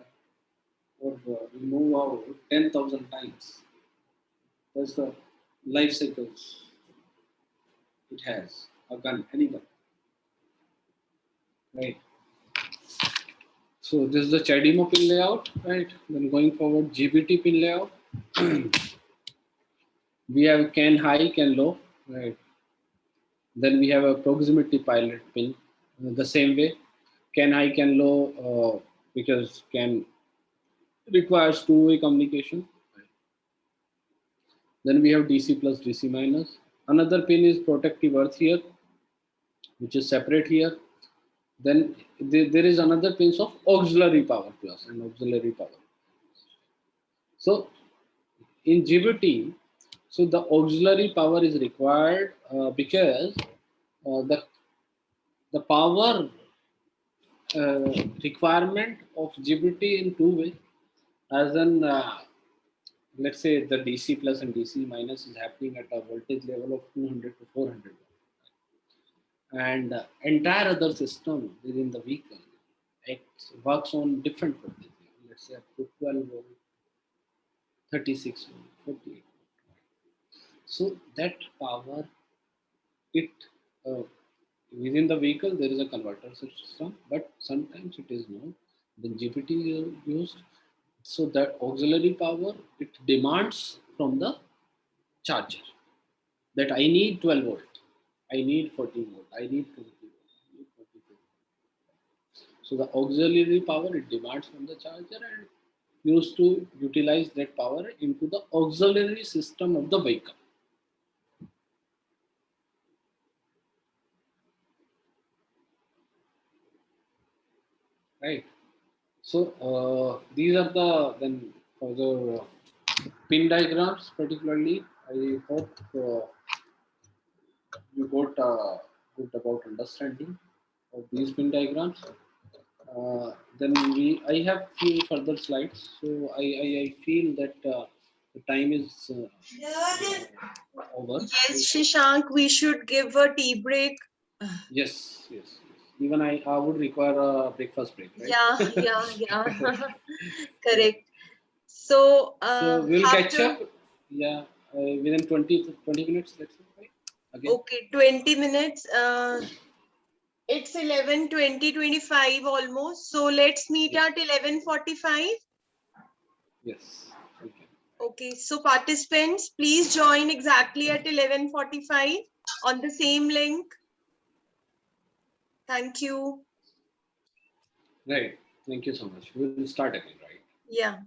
or remove out 10,000 times. That's the life cycles it has, a gun, any gun. Right. So this is the CHAdeMO pin layout, right? Then going forward, GBT pin layout. We have CAN high, CAN low, right? Then we have a proximity pilot pin, the same way. CAN high, CAN low, because CAN requires two-way communication. Then we have DC plus, DC minus. Another pin is protective earth here, which is separate here. Then there is another pins of auxiliary power plus and auxiliary power. So in GBT, so the auxiliary power is required because the power requirement of GBT in two-way, as in let's say the DC plus and DC minus is happening at a voltage level of 200 to 400. And entire other system within the vehicle, it works on different voltage. Let's say up to 12 volt, 36 volt, 48 volt. So that power, it within the vehicle there is a converter system, but sometimes it is not. Then GPT is used. So that auxiliary power, it demands from the charger that I need 12 volt, I need 14 volt, I need 20 volt, I need 42 volt. So the auxiliary power, it demands from the charger and used to utilize that power into the auxiliary system of the vehicle. Right. So these are the then further pin diagrams. Particularly, I hope you got good about understanding of these pin diagrams. Then I have few further slides. So I feel that the time is over. Yes, Shashank, we should give a tea break. Yes. Even I would require a breakfast break, right? Yeah. Correct. So, So we'll catch after, up. Yeah, within 20 minutes, let's say, right? Again. okay, 20 minutes. It's 11:20, almost. So let's meet at 11:45. Yes. Okay. Okay, so participants, please join exactly at 11:45 on the same link. Thank you. Right. Thank you so much. We'll start again, right? Yeah.